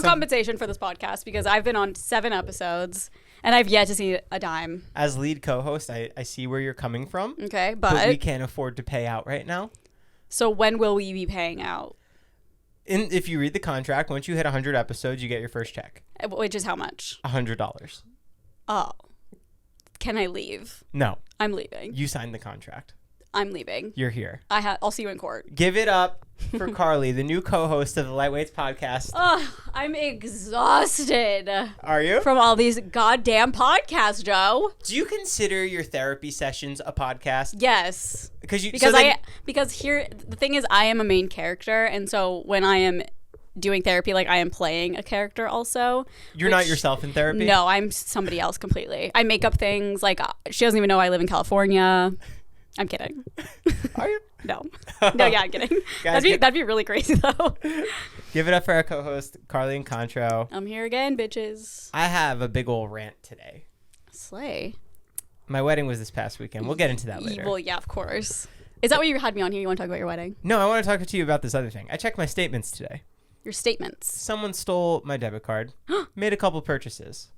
want compensation for this podcast because I've been on 7 episodes and I've yet to see a dime. As lead co-host, I see where you're coming from. Okay, but we can't afford to pay out right now. So when will we be paying out? If you read the contract, once you hit 100 episodes, you get your first check. Which is how much? $100. Oh. Can I leave? No. I'm leaving. You signed the contract. I'm leaving. You're here. I'll see you in court. Give it up for Carly, the new co-host of the Lightweights podcast. I'm exhausted. Are you? From all these goddamn podcasts, Joe. Do you consider your therapy sessions a podcast? Yes. Because here the thing is I am a main character, and so when I am doing therapy, like I am playing a character also. You're not yourself in therapy? No, I'm somebody else completely. I make up things like she doesn't even know I live in California. I'm kidding. Are you? No, yeah, I'm kidding. Guys, that'd be really crazy though. Give it up for our co-host Carly Incontro. I'm here again, bitches. I have a big old rant today. Slay. My wedding was this past weekend. We'll get into that later. Well, yeah, of course. Is that what you had me on here? You want to talk about your wedding? No, I want to talk to you about this other thing. I checked my statements today. Your statements. Someone stole my debit card, made a couple purchases.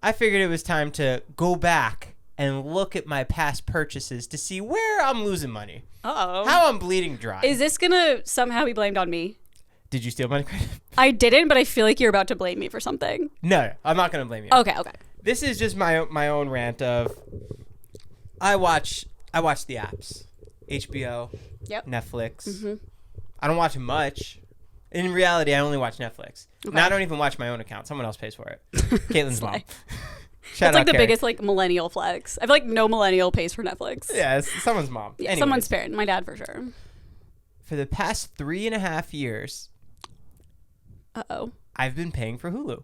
I figured it was time to go back and look at my past purchases to see where I'm losing money. Uh-oh. How I'm bleeding dry. Is this going to somehow be blamed on me? Did you steal my credit? I didn't, but I feel like you're about to blame me for something. No, I'm not going to blame you. Okay. This is just my own rant of I watch the apps. HBO, yep. Netflix. Mm-hmm. I don't watch much. In reality, I only watch Netflix. Okay. Now I don't even watch my own account. Someone else pays for it. Caitlin's mom. That's like the biggest like millennial flex. I feel like no millennial pays for Netflix. Yeah, it's someone's mom. Yeah, someone's parent. My dad for sure. For the past 3.5 years, I've been paying for Hulu.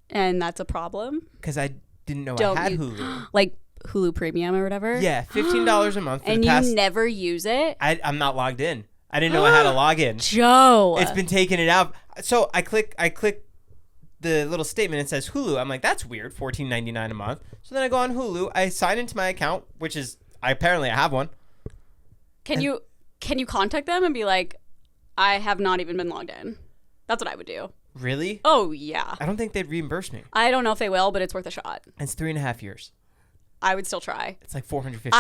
And that's a problem? Because I didn't know I had Hulu. Like Hulu Premium or whatever? Yeah, $15 a month. And you never use it? I'm not logged in. I didn't know I had to log in. Joe. It's been taking it out. So I click the little statement. It says Hulu. I'm like, that's weird. $14.99 a month. So then I go on Hulu. I sign into my account, which is apparently I have one. Can you contact them and be like, I have not even been logged in? That's what I would do. Really? Oh, yeah. I don't think they'd reimburse me. I don't know if they will, but it's worth a shot. And it's 3.5 years. I would still try. It's like $450.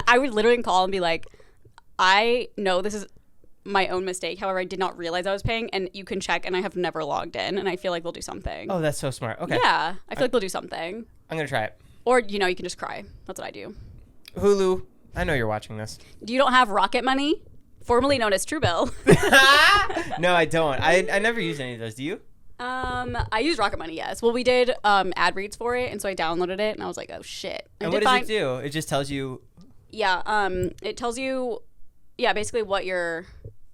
I would literally call and be like, I know this is my own mistake. However, I did not realize I was paying, and you can check, and I have never logged in, and I feel like they'll do something. Oh, that's so smart. Okay. Yeah, I feel like they'll do something. I'm going to try it. Or, you can just cry. That's what I do. Hulu, I know you're watching this. You don't have Rocket Money? Formerly known as Truebill. No, I don't. I never use any of those. Do you? I use Rocket Money, yes. Well, we did ad reads for it, and so I downloaded it, and I was like, oh, shit. And what does it do? It just tells you... Yeah, it tells you... Yeah, basically what you're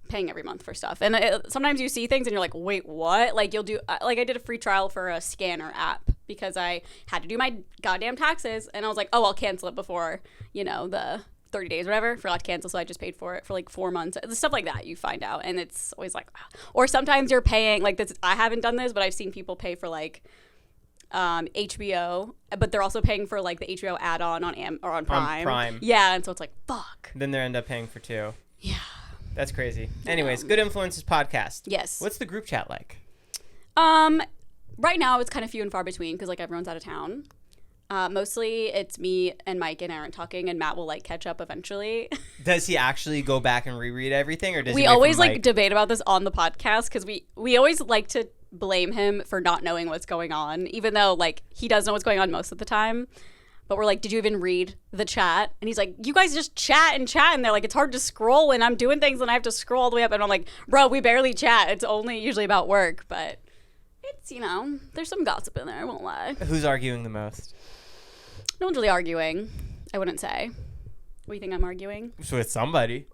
paying every month for stuff. And sometimes you see things and you're like, wait, what? Like you'll do, like I did a free trial for a scanner app because I had to do my goddamn taxes. And I was like, oh, I'll cancel it before, the 30 days or whatever. Forgot to cancel. So I just paid for it for like 4 months. Stuff like that you find out. And it's always like, or sometimes you're paying like this. I haven't done this, but I've seen people pay for like HBO, but they're also paying for like the HBO add-on on Prime. On Prime. Yeah, and so it's like, fuck. Then they end up paying for 2. Yeah. That's crazy. Anyways, Good Influences podcast. Yes. What's the group chat like? Right now it's kind of few and far between because like everyone's out of town. Mostly it's me and Mike and Aaron talking, and Matt will like catch up eventually. Does he actually go back and reread everything, or does we always like debate about this on the podcast because we always like to blame him for not knowing what's going on, even though like he does know what's going on most of the time. But we're like, did you even read the chat? And he's like, you guys just chat, and they're like, it's hard to scroll when I'm doing things and I have to scroll all the way up. And I'm like, bro, we barely chat. It's only usually about work, but it's there's some gossip in there, I won't lie. Who's arguing the most? No one's really arguing, I wouldn't say. What do you think I'm arguing? With somebody.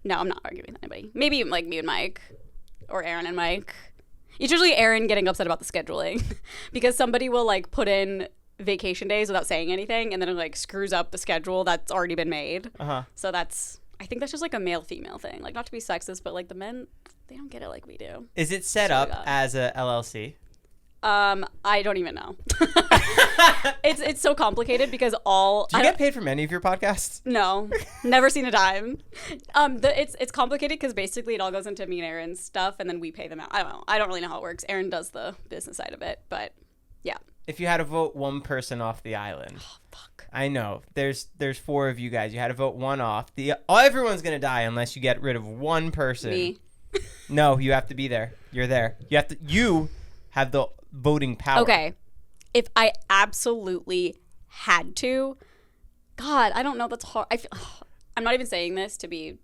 No, I'm not arguing with anybody. Maybe like me and Mike, or Aaron and Mike. It's usually Aaron getting upset about the scheduling because somebody will like put in vacation days without saying anything, and then it like screws up the schedule that's already been made. So I think that's just like a male female thing. Like, not to be sexist, but like the men, they don't get it like we do. Is it set up as a LLC? I don't even know. It's so complicated because Do you get paid from any of your podcasts? No, never seen a dime. It's complicated because basically it all goes into me and Aaron's stuff, and then we pay them out. I don't know. I don't really know how it works. Aaron does the business side of it, but yeah. If you had to vote one person off the island, fuck. I know there's 4 of you guys. You had to vote one off. Everyone's gonna die unless you get rid of one person. Me. No, you have to be there. You're there. You have the voting power. Okay. If I absolutely had to, God, I don't know. That's hard. I'm not even saying this to be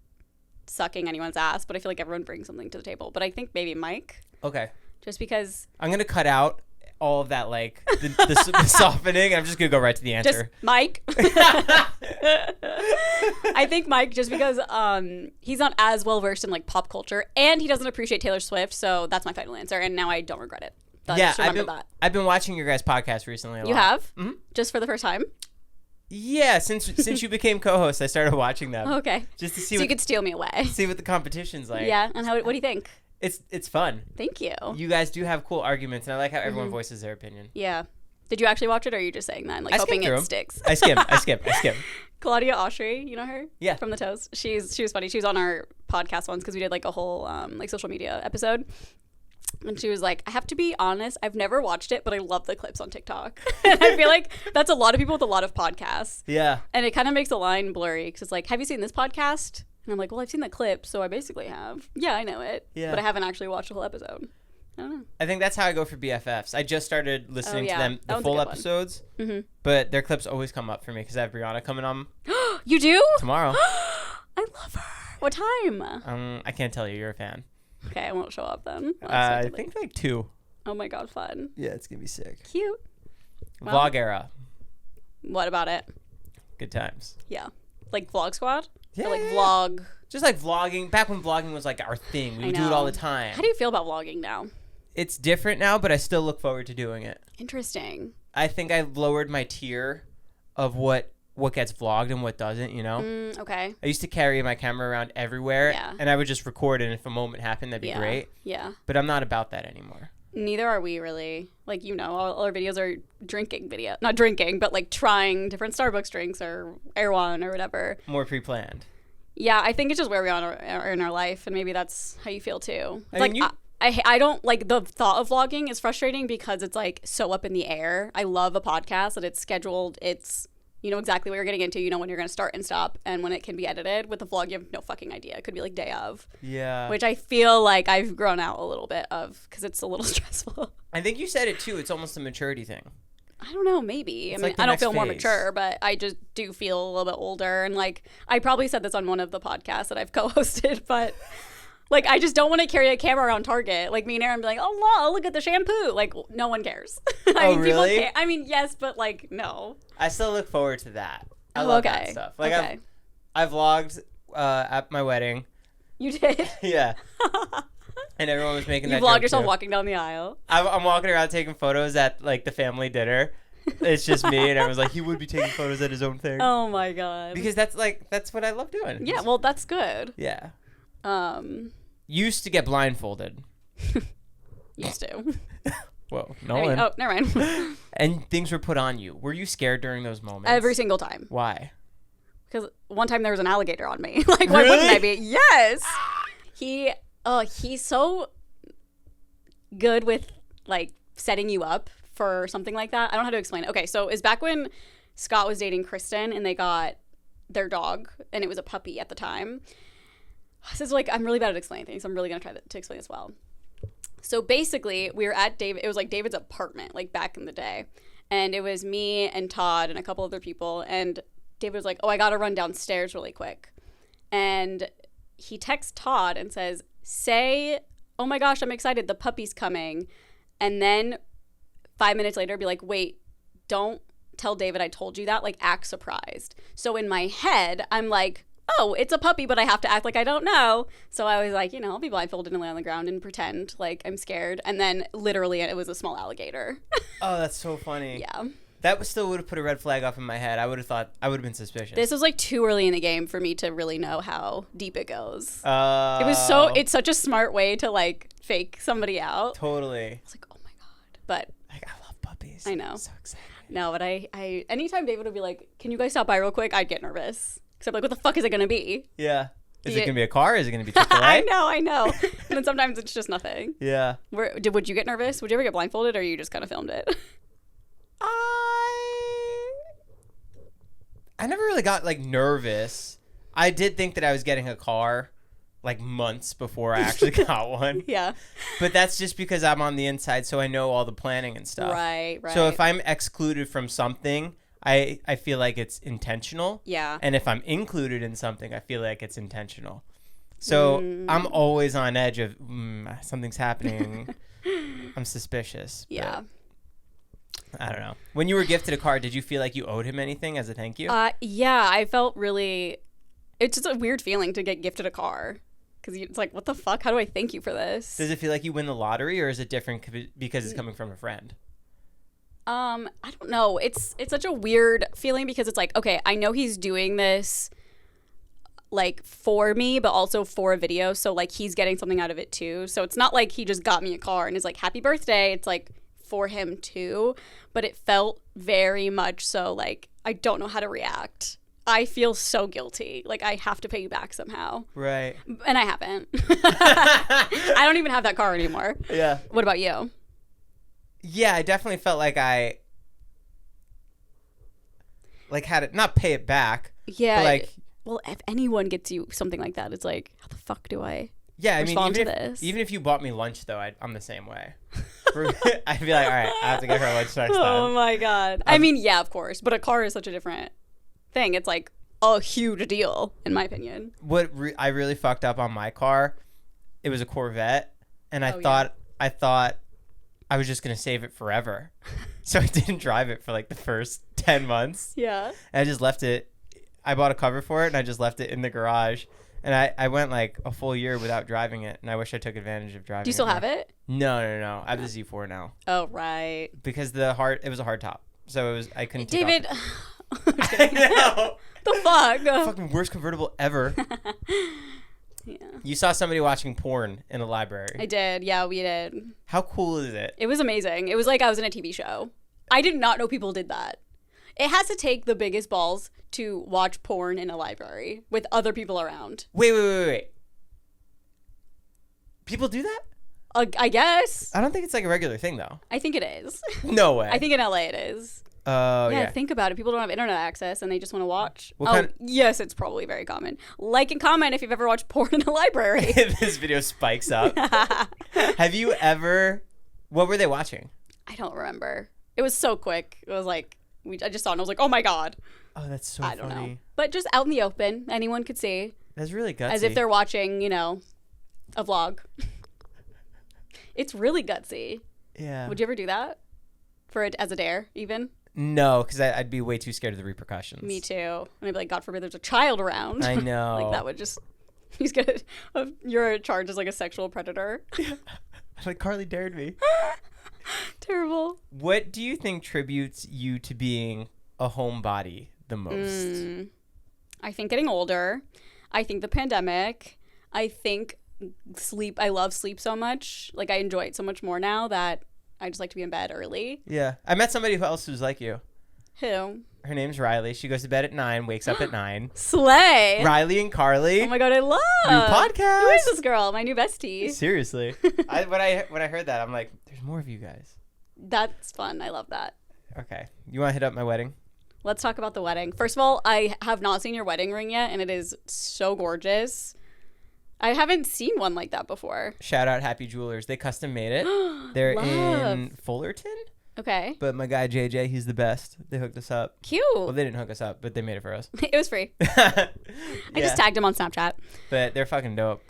sucking anyone's ass, but I feel like everyone brings something to the table. But I think maybe Mike. Okay. Just because. I'm gonna cut out all of that, like the softening. I'm just gonna go right to the answer. Just Mike. I think Mike, just because he's not as well versed in like pop culture, and he doesn't appreciate Taylor Swift, so that's my final answer. And now I don't regret it. Just remember I've been watching your guys' podcast recently. You have? Mm-hmm. Just for the first time? Yeah, since you became co-host, I started watching them. Okay. Just to see. So you could steal me away. See what the competition's like. Yeah, and what do you think? It's fun. Thank you. You guys do have cool arguments, and I like how everyone voices their opinion. Yeah. Did you actually watch it, or are you just saying that and like hoping it sticks? I skim. Claudia Oshry, you know her? Yeah. From The Toast. She was funny. She was on our podcast once because we did like a whole like social media episode. And she was like, I have to be honest, I've never watched it, but I love the clips on TikTok. And I feel like that's a lot of people with a lot of podcasts. Yeah. And it kind of makes the line blurry because it's like, have you seen this podcast? And I'm like, well, I've seen the clip, so I basically have. Yeah, I know it. Yeah. But I haven't actually watched the whole episode. I don't know. I think that's how I go for BFFs. I just started listening to them, the full episodes, but their clips always come up for me because I have Brianna coming on. You do? Tomorrow. I love her. What time? I can't tell you. You're a fan. Okay, I won't show up then. I think like 2. Oh my god, fun. Yeah, it's gonna be sick. Cute. Vlog era. What about it? Good times. Yeah. Like Vlog Squad? Yeah. Or like vlog. Just like vlogging. Back when vlogging was like our thing. We would do it all the time. How do you feel about vlogging now? It's different now, but I still look forward to doing it. Interesting. I think I've lowered my tier of what gets vlogged and what doesn't, you know? Okay. I used to carry my camera around everywhere, yeah. and I would just record, and if a moment happened, that'd be great. Yeah. But I'm not about that anymore. Neither are we really. Like, you know, all our videos are drinking video. Not drinking, but like trying different Starbucks drinks or Erewhon or whatever. More pre-planned. Yeah, I think it's just where we are in our life, and maybe that's how you feel too. I mean, I don't like the thought of vlogging is frustrating because it's like so up in the air. I love a podcast that it's scheduled. It's, you know exactly what you're getting into. You know when you're going to start and stop, and when it can be edited. With a vlog, you have no fucking idea. It could be like day of. Yeah. Which I feel like I've grown out a little bit of because it's a little stressful. I think you said it too. It's almost a maturity thing. I don't know, maybe. It's I mean, like I don't feel phase. more mature, but I just do feel a little bit older. And like, I probably said this on one of the podcasts that I've co-hosted, but like, I just don't want to carry a camera around Target. Like, me and Aaron be like, oh, look at the shampoo. Like, no one cares. Really? People care. I mean, yes, but like, no. I still look forward to that. I love that stuff. Like, I vlogged at my wedding. You did? Yeah. And everyone was making that You vlogged joke yourself too. walking down the aisle. I'm walking around taking photos at like the family dinner. It's just me, and everyone's like, he would be taking photos at his own thing. Oh my god. Because that's what I love doing. Yeah, well, that's good. Yeah. Used to get blindfolded. Used to. Whoa, no I mean, one. oh, never mind. And things were put on you. Were you scared during those moments? Every single time. Why? Because one time there was an alligator on me. Like, why wouldn't I be? Yes. He's so good with like setting you up for something like that. I don't know how to explain it. Okay, so it's back when Scott was dating Kristen and they got their dog, and it was a puppy at the time. This is like, I'm really bad at explaining things. I'm really gonna try to explain this well. So basically, we were at it was like David's apartment, like back in the day, and it was me and Todd and a couple other people, and David was like, oh, I gotta run downstairs really quick. And he texts Todd and says, say, oh my gosh, I'm excited, the puppy's coming. And then 5 minutes later, be like, wait, don't tell David I told you that, like act surprised. So in my head, I'm like, oh, it's a puppy, but I have to act like I don't know. So I was like, I'll be blindfolded and lay on the ground and pretend like I'm scared. And then literally it was a small alligator. Oh, that's so funny. Yeah. That still would have put a red flag up in my head. I would have been suspicious. This was like too early in the game for me to really know how deep it goes. It's such a smart way to like fake somebody out. Totally. It's like, oh my God. But like, I love puppies. puppies. I know. So excited. No, but I anytime David would be like, "Can you guys stop by real quick?" I'd get nervous. Because I'm like, what the fuck is it going to be? Yeah. Is it going to be a car? Is it going to be AAA? I know. And then sometimes it's just nothing. Yeah. Would you get nervous? Would you ever get blindfolded, or you just kind of filmed it? I never really got like nervous. I did think that I was getting a car like months before I actually got one. Yeah. But that's just because I'm on the inside, so I know all the planning and stuff. Right. So if I'm excluded from something, I feel like it's intentional. Yeah. And if I'm included in something, I feel like it's intentional. So I'm always on edge of something's happening. I'm suspicious. Yeah. I don't know. When you were gifted a car, did you feel like you owed him anything as a thank you? Yeah, I felt really... It's just a weird feeling to get gifted a car. Because it's like, what the fuck? How do I thank you for this? Does it feel like you win the lottery, or is it different because it's coming from a friend? I don't know. It's such a weird feeling because it's like, okay, I know he's doing this like for me, but also for a video. So like he's getting something out of it too. So it's not like he just got me a car and is like, happy birthday. It's like for him too. But it felt very much so like, I don't know how to react. I feel so guilty. Like I have to pay you back somehow. Right. And I haven't. I don't even have that car anymore. Yeah. What about you? Yeah, I definitely felt like I had it, not pay it back. Yeah. But like, well, if anyone gets you something like that, it's like, how the fuck do I even respond to this? Even if you bought me lunch, though, I'm the same way. I'd be like, all right, I have to get her lunch next time. Oh my God. I mean, yeah, of course. But a car is such a different thing. It's like a huge deal, in my opinion. What I really fucked up on my car, it was a Corvette, and I thought I was just going to save it forever. So I didn't drive it for like the first 10 months. Yeah. And I just left it. I bought a cover for it, and I just left it in the garage. And I went like a full year without driving it, and I wish I took advantage of driving it. Do you still have it? No. I have the Z4 now. Oh, right. Because it was a hard top. So I couldn't take David. I know. The fuck? Fucking worst convertible ever. Yeah. You saw somebody watching porn in a library. I did. Yeah, we did. How cool is it? It was amazing. It was like I was in a TV show. I did not know people did that. It has to take the biggest balls to watch porn in a library with other people around. Wait. People do that? I guess. I don't think it's like a regular thing, though. I think it is. No way. I think in LA it is. Oh, yeah. Think about it. People don't have internet access and they just want to watch. What yes, it's probably very common. Like and comment if you've ever watched porn in a library. This video spikes up. Have you ever... What were they watching? I don't remember. It was so quick. It was like... I just saw it and I was like, oh my God. Oh, that's so funny. I don't know. But just out in the open, anyone could see. That's really gutsy. As if they're watching, a vlog. It's really gutsy. Yeah. Would you ever do that? For it as a dare, even? No, because I'd be way too scared of the repercussions. Me too. And I'd be like, God forbid there's a child around. I know. Like that would just... You're charged as like a sexual predator. Yeah. Like Carly dared me. Terrible. What do you think tributes you to being a homebody the most? I think getting older. I think the pandemic. I think sleep. I love sleep so much. Like I enjoy it so much more now that I just like to be in bed early. Yeah. I met somebody else who's like you. Who? Her name's Riley. She goes to bed at 9, wakes up at 9. Slay. Riley and Carly. Oh my God, I love. New podcast. Who is this girl? My new bestie. Seriously. When I heard that, I'm like, there's more of you guys. That's fun. I love that. Okay. You want to hit up my wedding? Let's talk about the wedding. First of all, I have not seen your wedding ring yet, and it is so gorgeous. I haven't seen one like that before. Shout out Happy Jewelers. They custom made it. They're in Fullerton. Okay. But my guy JJ, he's the best. They hooked us up. Cute. Well, they didn't hook us up, but they made it for us. It was free. I just tagged him on Snapchat. But they're fucking dope.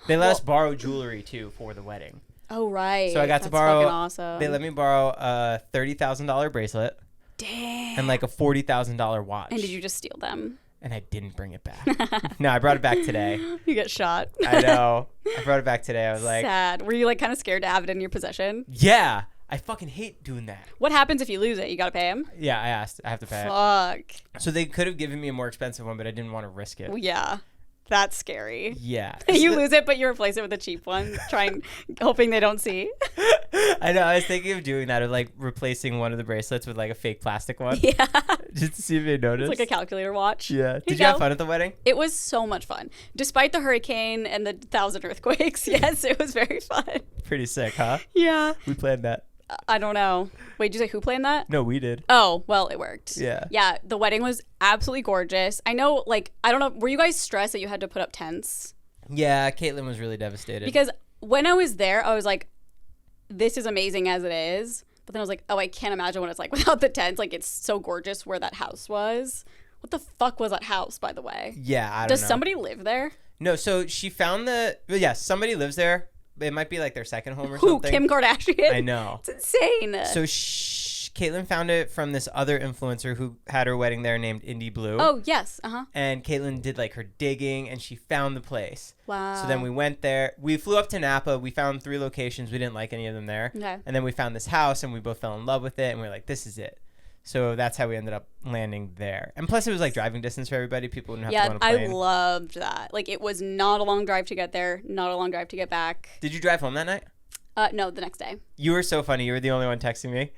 They let us borrow jewelry too for the wedding. Oh right. So I got to borrow. Fucking awesome. They let me borrow a $30,000 bracelet. Damn. And like a $40,000 watch. And did you just steal them? And I didn't bring it back. No, I brought it back today. You get shot. I know. I brought it back today. I was like, sad. Were you like kind of scared to have it in your possession? Yeah. I fucking hate doing that. What happens if you lose it? You gotta pay him? Yeah, I asked. I have to pay it. Fuck. So they could have given me a more expensive one, but I didn't want to risk it. Well, yeah. That's scary. Yeah. You lose it, but you replace it with a cheap one, hoping they don't see. I know. I was thinking of doing that, of like replacing one of the bracelets with like a fake plastic one. Yeah. Just to see if they notice. It's like a calculator watch. Yeah. Here Did you have fun at the wedding? It was so much fun. Despite the hurricane and the 1,000 earthquakes, yes, it was very fun. Pretty sick, huh? Yeah. We planned that. I don't know. Wait, did you say who planned that? No, we did. Oh, well, it worked. Yeah. Yeah, the wedding was absolutely gorgeous. I know, like, I don't know, were you guys stressed that you had to put up tents? Yeah, Caitlin was really devastated. Because when I was there, I was like, this is amazing as it is. But then I was like, oh, I can't imagine what it's like without the tents. Like, it's so gorgeous where that house was. What the fuck was that house, by the way? Yeah, I don't know. Does somebody live there? No, so she found somebody lives there. It might be like their second home or Who, something. Kim Kardashian? I know. It's insane. So Caitlin found it from this other influencer who had her wedding there named Indie Blue. Oh, yes. Uh-huh. And Caitlin did like her digging and she found the place. Wow. So then we went there. We flew up to Napa. We found 3 locations. We didn't like any of them there. Okay. And then we found this house and we both fell in love with it. And we were like, this is it. So that's how we ended up landing there. And plus it was like driving distance for everybody. People wouldn't have to go on a plane. I loved that. Like, it was not a long drive to get there, not a long drive to get back. Did you drive home that night? No, the next day. You were so funny. You were the only one texting me.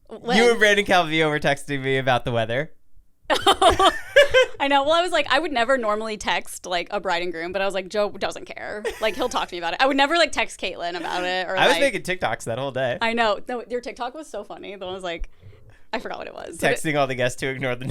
When? You and Brandon Calvillo were texting me about the weather. I know. Well, I was like, I would never normally text like a bride and groom, but I was like, Joe doesn't care. Like, he'll talk to me about it. I would never like text Caitlin about it. Or I was like, making TikToks that whole day. I know. No, your TikTok was so funny. The one was like, I forgot what it was. Texting all the guests to ignore the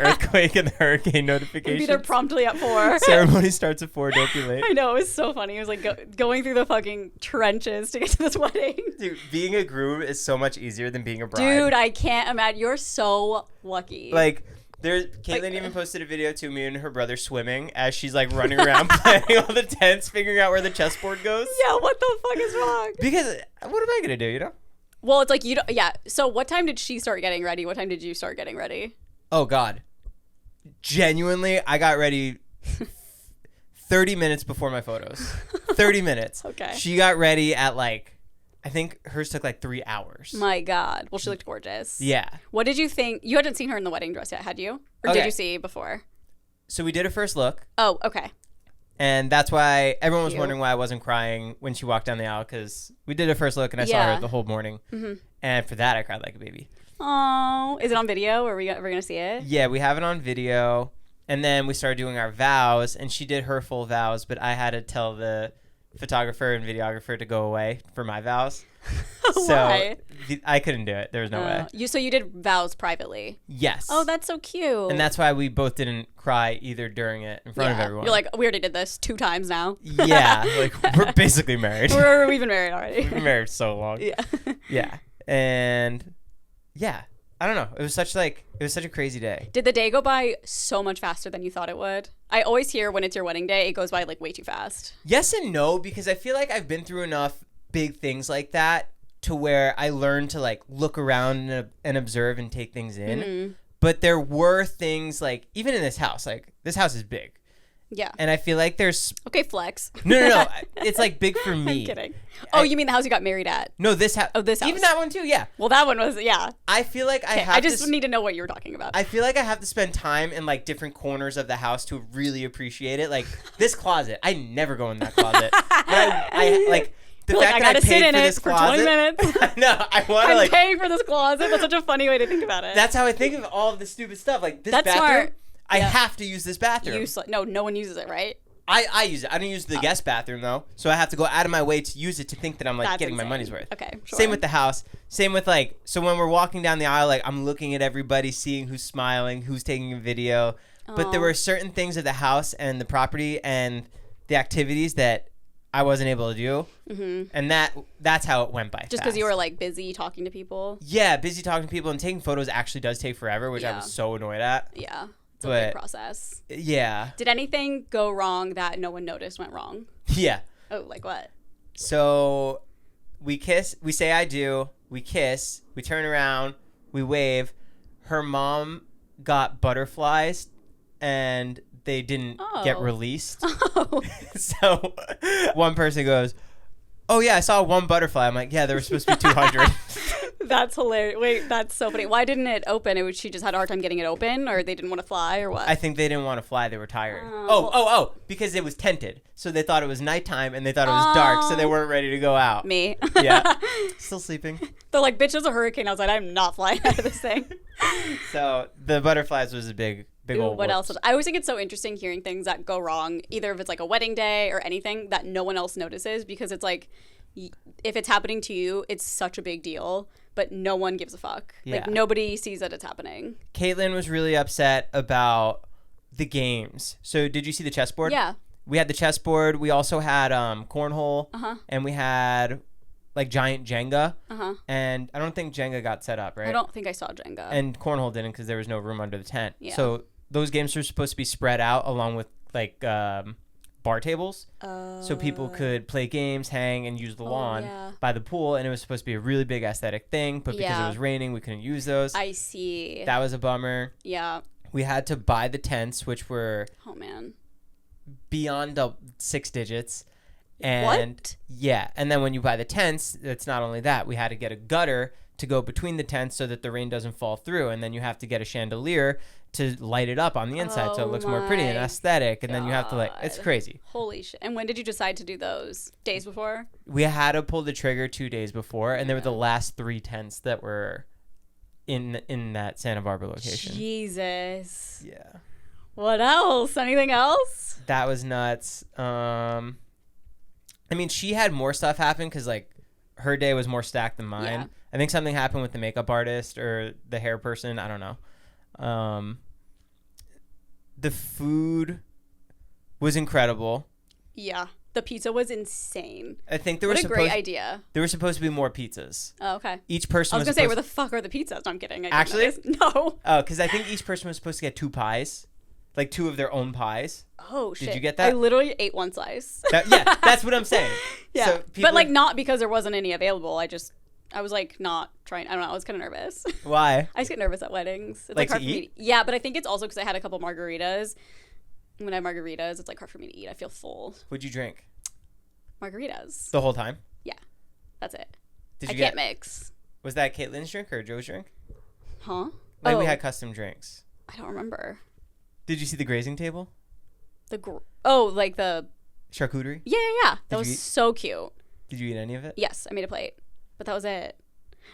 earthquake and the hurricane notifications. Be there promptly at 4. Ceremony starts at 4. Don't be late. I know. It was so funny. It was like going through the fucking trenches to get to this wedding. Dude, being a groom is so much easier than being a bride. Dude, I can't imagine. You're so lucky. Like, Caitlin even posted a video to me and her brother swimming as she's like running around planning all the tents, figuring out where the chessboard goes. Yeah, what the fuck is wrong? Because what am I gonna do? You know. Well, it's like you don't. Yeah. So, what time did she start getting ready? What time did you start getting ready? Oh God, genuinely, I got ready 30 minutes before my photos. 30 minutes. Okay. She got ready at like, I think hers took like 3 hours. My God. Well, she looked gorgeous. Yeah. What did you think? You hadn't seen her in the wedding dress yet, had you? Or Okay. did you see before? So we did a first look. Oh, okay. And that's why everyone was Cute. wondering why I wasn't crying when she walked down the aisle, because we did a first look and I saw Yeah. her the whole morning. Mm-hmm. And for that, I cried like a baby. Oh, is it on video? Are we going to see it? Yeah, we have it on video. And then we started doing our vows, and she did her full vows, but I had to tell the photographer and videographer to go away for my vows. Why? So I couldn't do it. There was no way. So you did vows privately? Yes. Oh, that's so cute. And that's why we both didn't cry either during it in front of everyone. You're like, we already did this 2 times now. Yeah, like we're basically married. We've been married already. We've been married so long. Yeah. Yeah. And yeah, I don't know. It was such a crazy day. Did the day go by so much faster than you thought it would? I always hear when it's your wedding day, it goes by like way too fast. Yes and no, because I feel like I've been through enough big things like that to where I learned to like look around and observe and take things in. Mm-hmm. But there were things like, even in this house is big. Yeah. And I feel like there's... Okay, flex. No. It's like big for me. I'm kidding. Oh, you mean the house you got married at? No, this house. Oh, this house. Even that one too, yeah. Well, that one was, yeah. I feel like I just need to know what you were talking about. I feel like I have to spend time in like different corners of the house to really appreciate it. Like this closet, I never go in that closet. But I like the fact that I paid for this closet. For 20 minutes. No, I want to like. I'm paying for this closet. That's such a funny way to think about it. That's how I think of all of the stupid stuff. Like this That's bathroom, smart. I have to use this bathroom. No one uses it, right? I use it. I don't use the guest bathroom though, so I have to go out of my way to use it to think that I'm like That's getting insane. my money's worth. Okay, sure. Same with the house. Same with like, so when we're walking down the aisle, like I'm looking at everybody, seeing who's smiling, who's taking a video. But there were certain things of the house and the property and the activities that I wasn't able to do, and that's how it went by. Just because you were like busy talking to people. Yeah, busy talking to people, and taking photos actually does take forever, which I was so annoyed at. Yeah. It's a big process. Yeah. Did anything go wrong that no one noticed went wrong? Yeah. Oh, like what? So we kiss, we say I do, we kiss, we turn around, we wave. Her mom got butterflies and they didn't get released. Oh. So one person goes, "Oh yeah, I saw one butterfly." I'm like, "Yeah, there were supposed to be 200." That's hilarious. Wait, that's so funny. Why didn't it open? She just had a hard time getting it open, or they didn't want to fly, or what? I think they didn't want to fly. They were tired. Oh, because it was tented. So they thought it was nighttime, and they thought it was dark, so they weren't ready to go out. Me. Yeah. Still sleeping. They're like, bitch, there's a hurricane outside. I'm not flying out of this thing. So the butterflies was a big old what whoops. else? I always think it's so interesting hearing things that go wrong, either if it's like a wedding day or anything that no one else notices, because it's like, if it's happening to you, it's such a big deal, but no one gives a fuck. Yeah. Like, nobody sees that it's happening. Caitlin was really upset about the games. So did you see the chessboard? Yeah. We had the chessboard. We also had cornhole. And we had like giant Jenga. And I don't think Jenga got set up, right? I don't think I saw Jenga. And cornhole didn't because there was no room under the tent. Yeah. So those games were supposed to be spread out along with like bar tables. So people could play games, hang, and use the lawn by the pool. And it was supposed to be a really big aesthetic thing. But because it was raining, we couldn't use those. I see. That was a bummer. Yeah. We had to buy the tents, which were beyond 6 digits. And what? Yeah. And then when you buy the tents, it's not only that. We had to get a gutter to go between the tents so that the rain doesn't fall through. And then you have to get a chandelier to light it up on the inside so it looks more pretty and aesthetic. And then you have to it's crazy. Holy shit. And when did you decide to do those? Days before? We had to pull the trigger 2 days before. And they were the last 3 tents that were in that Santa Barbara location. Jesus. Yeah. What else? Anything else? That was nuts. I mean, she had more stuff happen because like her day was more stacked than mine. Yeah. I think something happened with the makeup artist or the hair person. I don't know. The food was incredible. Yeah. The pizza was insane. I think there what was a great idea. There were supposed to be more pizzas. Oh, okay. Each person I was going to say, where the fuck are the pizzas? No, I'm kidding. Actually? No. Oh, because I think each person was supposed to get 2 pies. Like 2 of their own pies. Oh, shit. Did you get that? I literally ate 1 slice. Yeah, that's what I'm saying. Yeah. So but like not because there wasn't any available. I was like not trying. I don't know. I was kind of nervous. Why? I just get nervous at weddings. It's like hard to for me eat? Yeah, but I think it's also because I had a couple margaritas. When I have margaritas, it's like hard for me to eat. I feel full. What'd you drink? Margaritas. The whole time? Yeah. That's it. I can't mix. Was that Caitlin's drink or Joe's drink? Huh? Like we had custom drinks. I don't remember. Did you see the grazing table? Like the charcuterie? Yeah. That was so cute. Did you eat any of it? Yes, I made a plate. But that was it.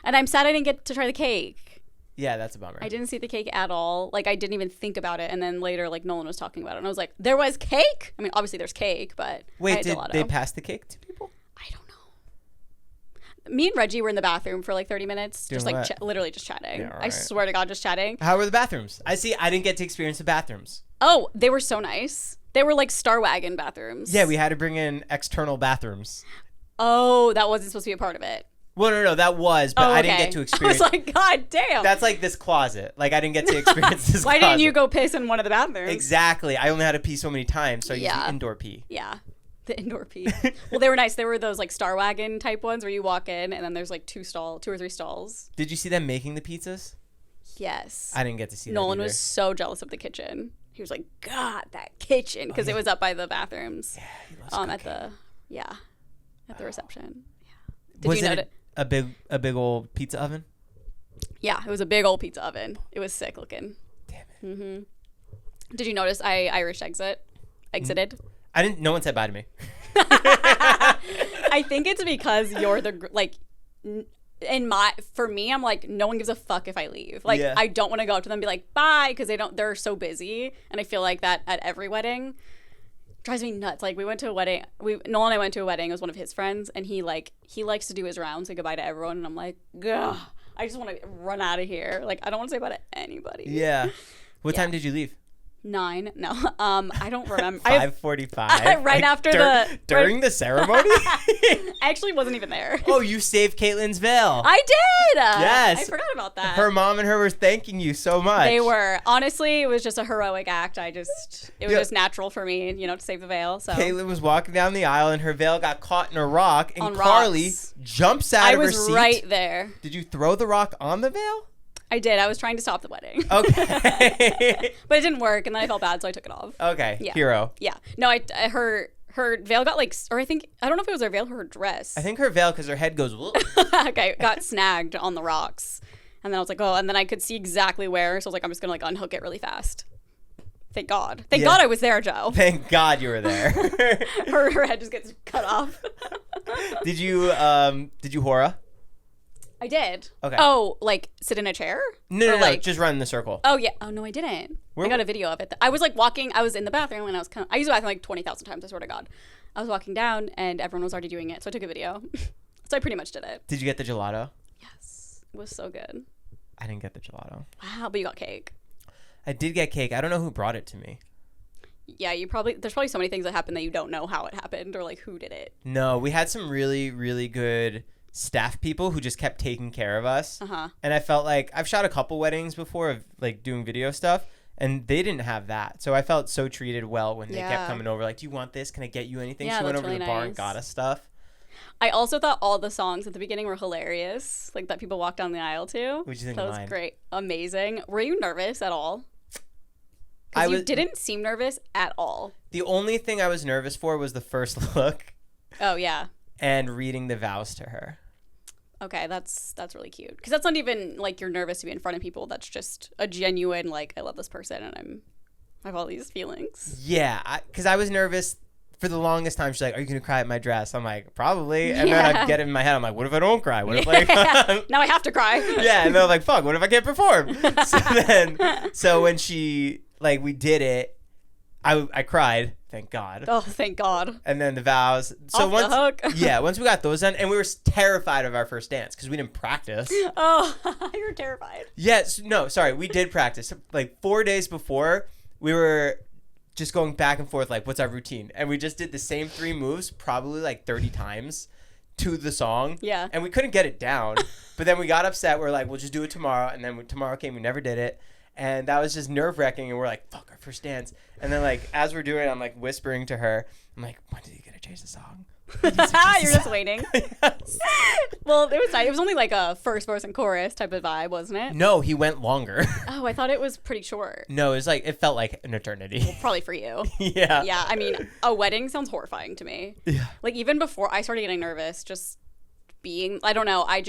And I'm sad I didn't get to try the cake. Yeah, that's a bummer. I didn't see the cake at all. Like, I didn't even think about it. And then later, like, Nolan was talking about it. And I was like, there was cake? I mean, obviously there's cake, but wait, did they pass the cake to people? I don't know. Me and Reggie were in the bathroom for like 30 minutes. Doing just like literally just chatting. Yeah, right. I swear to God, just chatting. How were the bathrooms? I didn't get to experience the bathrooms. Oh, they were so nice. They were like Star Wagon bathrooms. Yeah, we had to bring in external bathrooms. Oh, that wasn't supposed to be a part of it. Well, no, that was, but I didn't get to experience. I was like, God damn. That's like this closet. Like, I didn't get to experience this Why closet. didn't you go piss in one of the bathrooms? Exactly. I only had to pee so many times, so I used the indoor pee. Yeah, the indoor pee. Well, they were nice. They were those like Star Wagon type ones where you walk in and then there's like 2 or 3 stalls. Did you see them making the pizzas? Yes. I didn't get to see that Nolan either. was so jealous of the kitchen. He was like, God, that kitchen. Because it was up by the bathrooms. Yeah, he loves at the reception. Yeah. Was it a big old pizza oven? Yeah, it was a big old pizza oven. It was sick looking. Damn it. Mm-hmm. Did you notice I Irish exited? I didn't. No one said bye to me. I think it's because you're for me, I'm like, no one gives a fuck if I leave. Like, I don't want to go up to them and be like, bye, because they're so busy. And I feel like that at every wedding. Drives me nuts. Like, we went to a wedding. Noel and I went to a wedding. It was one of his friends, and he likes to do his rounds, say goodbye to everyone, and I'm like, ugh, I just want to run out of here. Like, I don't want to say bye to anybody. Yeah. What time did you leave? 9. No. I don't remember. 5:45. Right after during the ceremony? I actually wasn't even there. Oh, you saved Caitlin's veil. I did. Yes. I forgot about that. Her mom and her were thanking you so much. They were. Honestly, it was just a heroic act. It was just natural for me, to save the veil. So Caitlin was walking down the aisle and her veil got caught in a rock, and on Carly rocks. jumps out of her seat. I was right there. Did you throw the rock on the veil? I did. I was trying to stop the wedding. Okay. But it didn't work, and then I felt bad, so I took it off. Okay. Yeah. Hero. Yeah. No, her veil got like, or I don't know if it was her veil or her dress. I think her veil, because her head goes, okay, got snagged on the rocks. And then I was like, oh, and then I could see exactly where. So I was like, I'm just going to like unhook it really fast. Thank God. Thank God I was there, Joe. Thank God you were there. her head just gets cut off. Did you hora? I did. Okay. Oh, like sit in a chair? No, like, just run in the circle. Oh yeah. Oh no, I didn't. I got a video of it. I was like walking. I was in the bathroom and I used the bathroom like 20,000 times. I swear to God. I was walking down and everyone was already doing it, so I took a video. So I pretty much did it. Did you get the gelato? Yes, it was so good. I didn't get the gelato. Wow, but you got cake. I did get cake. I don't know who brought it to me. Yeah, there's probably so many things that happened that you don't know how it happened or like who did it. No, we had some really, really good staff people who just kept taking care of us. And I felt like I've shot a couple weddings before of like doing video stuff, and they didn't have that. So I felt so treated well when they kept coming over. Like, do you want this? Can I get you anything? Yeah, she went over really to the bar nice. and got us stuff. I also thought all the songs at the beginning were hilarious, like that people walked down the aisle to. What'd you think that of was mine? great. Amazing. Were you nervous at all? Because you didn't seem nervous at all. The only thing I was nervous for was the first look. Oh, yeah. And reading the vows to her. Okay, that's really cute. Because that's not even like you're nervous to be in front of people. That's just a genuine, like, I love this person and I have all these feelings. Yeah, because I was nervous for the longest time. She's like, are you going to cry at my dress? I'm like, probably. And then I get it in my head. I'm like, what if I don't cry? What if like... Now I have to cry. Yeah, and then I'm like, fuck, what if I can't perform? So when she, like, we did it, I cried. Thank God. Oh, thank God. And then the vows. So Off the hook. once we got those done, and we were terrified of our first dance because we didn't practice. Oh, you were terrified. Yes. No, sorry. We did practice. Like 4 days before, we were just going back and forth, like, what's our routine? And we just did the same 3 moves probably like 30 times to the song. Yeah. And we couldn't get it down. But then we got upset. We're like, we'll just do it tomorrow. And then when tomorrow came, we never did it. And that was just nerve-wracking. And we're like, fuck, our first dance. And then, like, as we're doing it, I'm, like, whispering to her. I'm like, when did you get to change the song? You're just waiting. Yes. Well, it was nice. It was only like a first verse and chorus type of vibe, wasn't it? No, he went longer. Oh, I thought it was pretty short. No, it was like, it felt like an eternity. Well, probably for you. Yeah. Yeah, I mean, a wedding sounds horrifying to me. Yeah. Like, even before I started getting nervous, just being, I don't know, I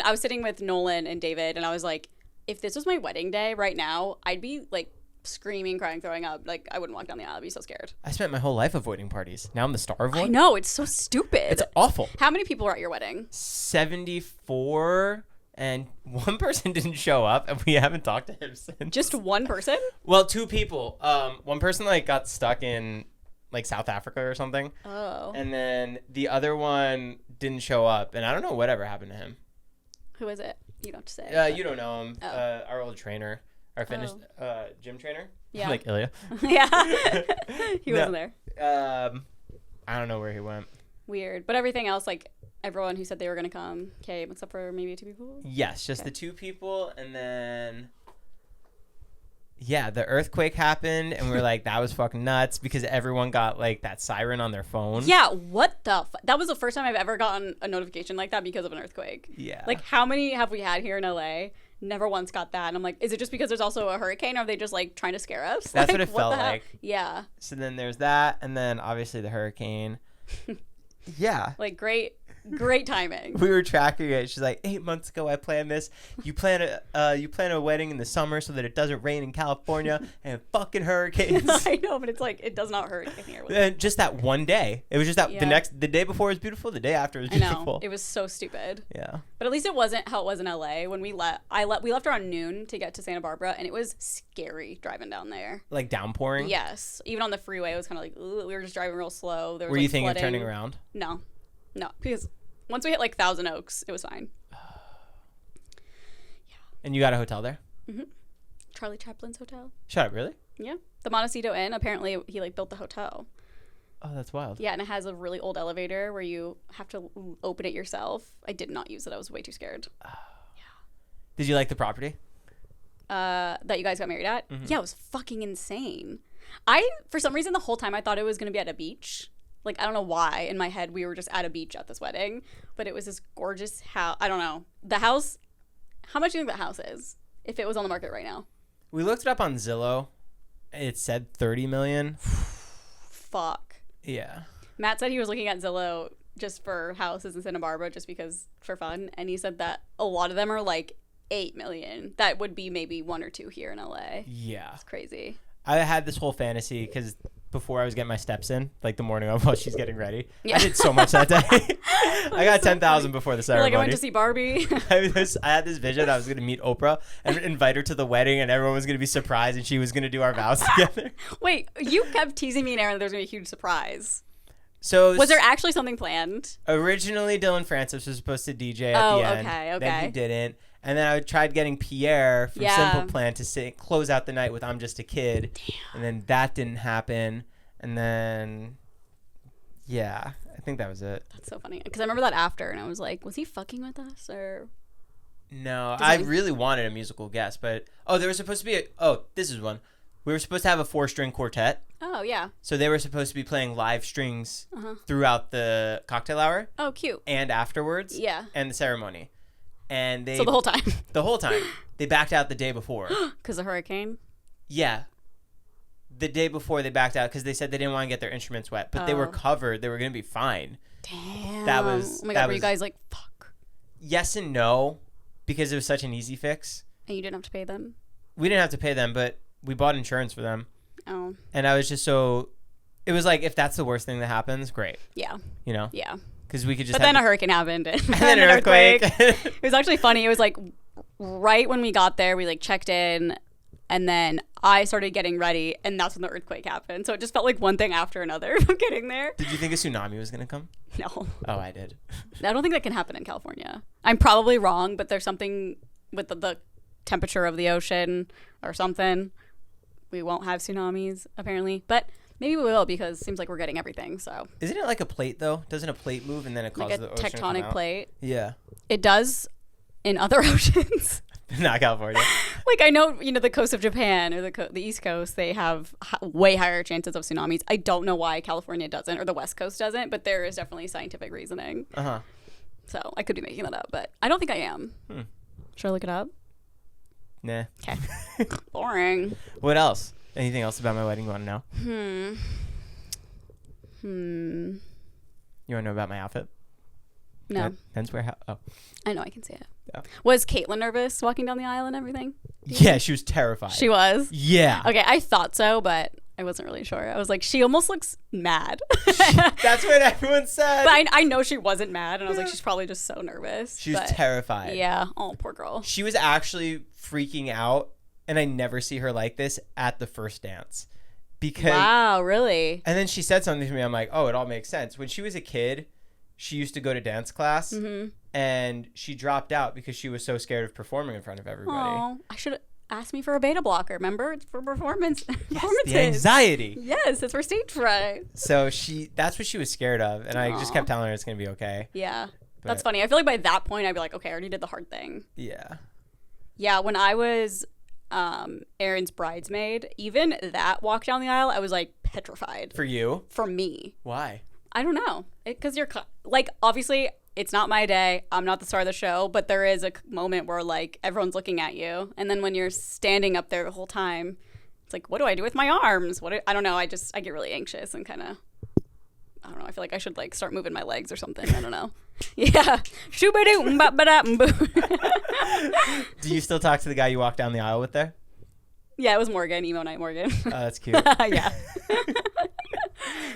was sitting with Nolan and David, and I was like, if this was my wedding day right now, I'd be like screaming, crying, throwing up. Like, I wouldn't walk down the aisle. I'd be so scared. I spent my whole life avoiding parties. Now I'm the star of one. I know, it's so stupid. It's awful. How many people were at your wedding? 74, and one person didn't show up, and we haven't talked to him since. Just one person? Well, 2 people. One person like got stuck in like South Africa or something. Oh. And then the other one didn't show up, and I don't know whatever happened to him. Who is it? You don't have to say. You don't know him. Oh. Our old trainer, our fitness gym trainer. Yeah. Like Ilya. Yeah. He wasn't there. I don't know where he went. Weird. But everything else, like everyone who said they were going to come came, except for maybe 2 people? Yes, just the 2 people, and then... Yeah, the earthquake happened, and we were like, that was fucking nuts, because everyone got, like, that siren on their phone. Yeah, what the that was the first time I've ever gotten a notification like that because of an earthquake. Yeah. Like, how many have we had here in LA? Never once got that. And I'm like, is it just because there's also a hurricane, or are they just, like, trying to scare us? That's like, what it felt the hell? like. Yeah. So then there's that, and then obviously the hurricane. Yeah. Like, great timing. We were tracking it. She's like, 8 months ago I planned this. You plan a wedding in the summer so that it doesn't rain in California and fucking hurricanes. I know, but it's like, it does not hurt in here. And just that one day. It was just that the day before was beautiful. The day after was beautiful. I know. It was so stupid. Yeah. But at least it wasn't how it was in LA. When we left around noon to get to Santa Barbara, and it was scary driving down there. Like downpouring? Yes. Even on the freeway, it was kind of like, ooh, we were just driving real slow. There was, were like, you thinking flooding. of turning around? No, because once we hit like Thousand Oaks, it was fine. And you got a hotel there? Mm-hmm. Charlie Chaplin's hotel. Shut up, really? Yeah. The Montecito Inn, apparently he like built the hotel. Oh, that's wild. Yeah, and it has a really old elevator where you have to open it yourself. I did not use it. I was way too scared. Yeah. Did you like the property? That you guys got married at? Mm-hmm. Yeah, it was fucking insane. For some reason, the whole time I thought it was going to be at a beach. Like, I don't know why. In my head, we were just at a beach at this wedding. But it was this gorgeous house. I don't know. The house, how much do you think the house is if it was on the market right now? We looked it up on Zillow. It said $30 million. Fuck. Yeah. Matt said he was looking at Zillow just for houses in Santa Barbara just because for fun, and he said that a lot of them are like 8 million. That would be maybe 1 or 2 here in LA. Yeah. It's crazy. I had this whole fantasy because before I was getting my steps in, like the morning of while she's getting ready. Yeah. I did so much that day. I got 10,000 before the You're ceremony. like, I went to see Barbie. I had this vision. I was going to meet Oprah and invite her to the wedding, and everyone was going to be surprised, and she was going to do our vows together. Wait, you kept teasing me and Aaron that there was going to be a huge surprise. So Was there actually something planned? originally Dylan Francis was supposed to DJ at the end. Okay. Then he didn't. And then I tried getting Pierre from Yeah. Simple Plan to close out the night with I'm Just a Kid. Damn. And then that didn't happen. And then, yeah, I think that was it. That's so funny. Because I remember that after, and I was like, was he fucking with us? Or No, Does I it- really wanted a musical guest, but there was supposed to be this is one. We were supposed to have a 4-string quartet. Oh, yeah. So they were supposed to be playing live strings Uh-huh. throughout the cocktail hour Oh, cute. and afterwards. Yeah. And the ceremony. And they So the whole time. the whole time. They backed out the day before. Because of hurricane? Yeah. The day before they backed out because they said they didn't want to get their instruments wet, but they were Oh. covered. They were going to be fine. Damn. That was- Oh my that God, were you was- guys like, fuck? Yes and no, because it was such an easy fix. And you didn't have to pay them? We didn't have to pay them, but we bought insurance for them. Oh. And I was just it was like, if that's the worst thing that happens, great. Yeah. You know? Yeah. Because we could just But then a hurricane happened. And then an earthquake. It was actually funny. It was like right when we got there, we like checked in, and then I started getting ready, and that's when the earthquake happened. So it just felt like one thing after another of getting there. Did you think a tsunami was going to come? No. Oh, I did. I don't think that can happen in California. I'm probably wrong, but there's something with the temperature of the ocean or something. We won't have tsunamis, apparently. But maybe we will because it seems like we're getting everything. So Isn't it like a plate, though? Doesn't a plate move and then it like causes a the ocean to come tectonic out? plate. Yeah. It does in other oceans. Not California. Like I know, the coast of Japan or the East Coast, they have way higher chances of tsunamis. I don't know why California doesn't or the West Coast doesn't, but there is definitely scientific reasoning. Uh-huh. So I could be making that up, but I don't think I am. Should I look it up? Nah. Okay. Boring. What else? Anything else about my wedding you want to know? You want to know about my outfit? No. Men's wear. Oh. I know, I can see it. Yeah. Was Caitlin nervous walking down the aisle and everything? Yeah, she was terrified. She was? Yeah. Okay, I thought so, but I wasn't really sure. I was like, she almost looks mad. That's what everyone said. But I know she wasn't mad, and I was like, she's probably just so nervous. She was But terrified. yeah. Oh, poor girl. She was actually freaking out, and I never see her like this at the first dance. Because Wow, really? And then she said something to me. I'm like, oh, it all makes sense. When she was a kid, she used to go to dance class, and she dropped out because she was so scared of performing in front of everybody. Oh, I should have asked me for a beta blocker. Remember, it's for performance. Yes, the anxiety. Yes, it's for stage fright. So that's what she was scared of, and I just Aw. kept telling her it's gonna be okay. Yeah, that's But- funny. I feel like by that point, I'd be like, okay, I already did the hard thing. Yeah. Yeah, when I was Aaron's bridesmaid, even that walk down the aisle, I was like petrified. For you? For me, Why? I don't know, because you're like, obviously it's not my day, I'm not the star of the show, but there is a moment where like everyone's looking at you, and then when you're standing up there the whole time, it's like, what do I do with my arms? I don't know, I get really anxious and kind of, I don't know, I feel like I should like start moving my legs or something. I don't know. Yeah. Shoo-ba-doo, ba-ba-da-boo. Do you still talk to the guy you walked down the aisle with there? Yeah, it was Morgan, emo night Morgan. Oh, that's cute. Yeah.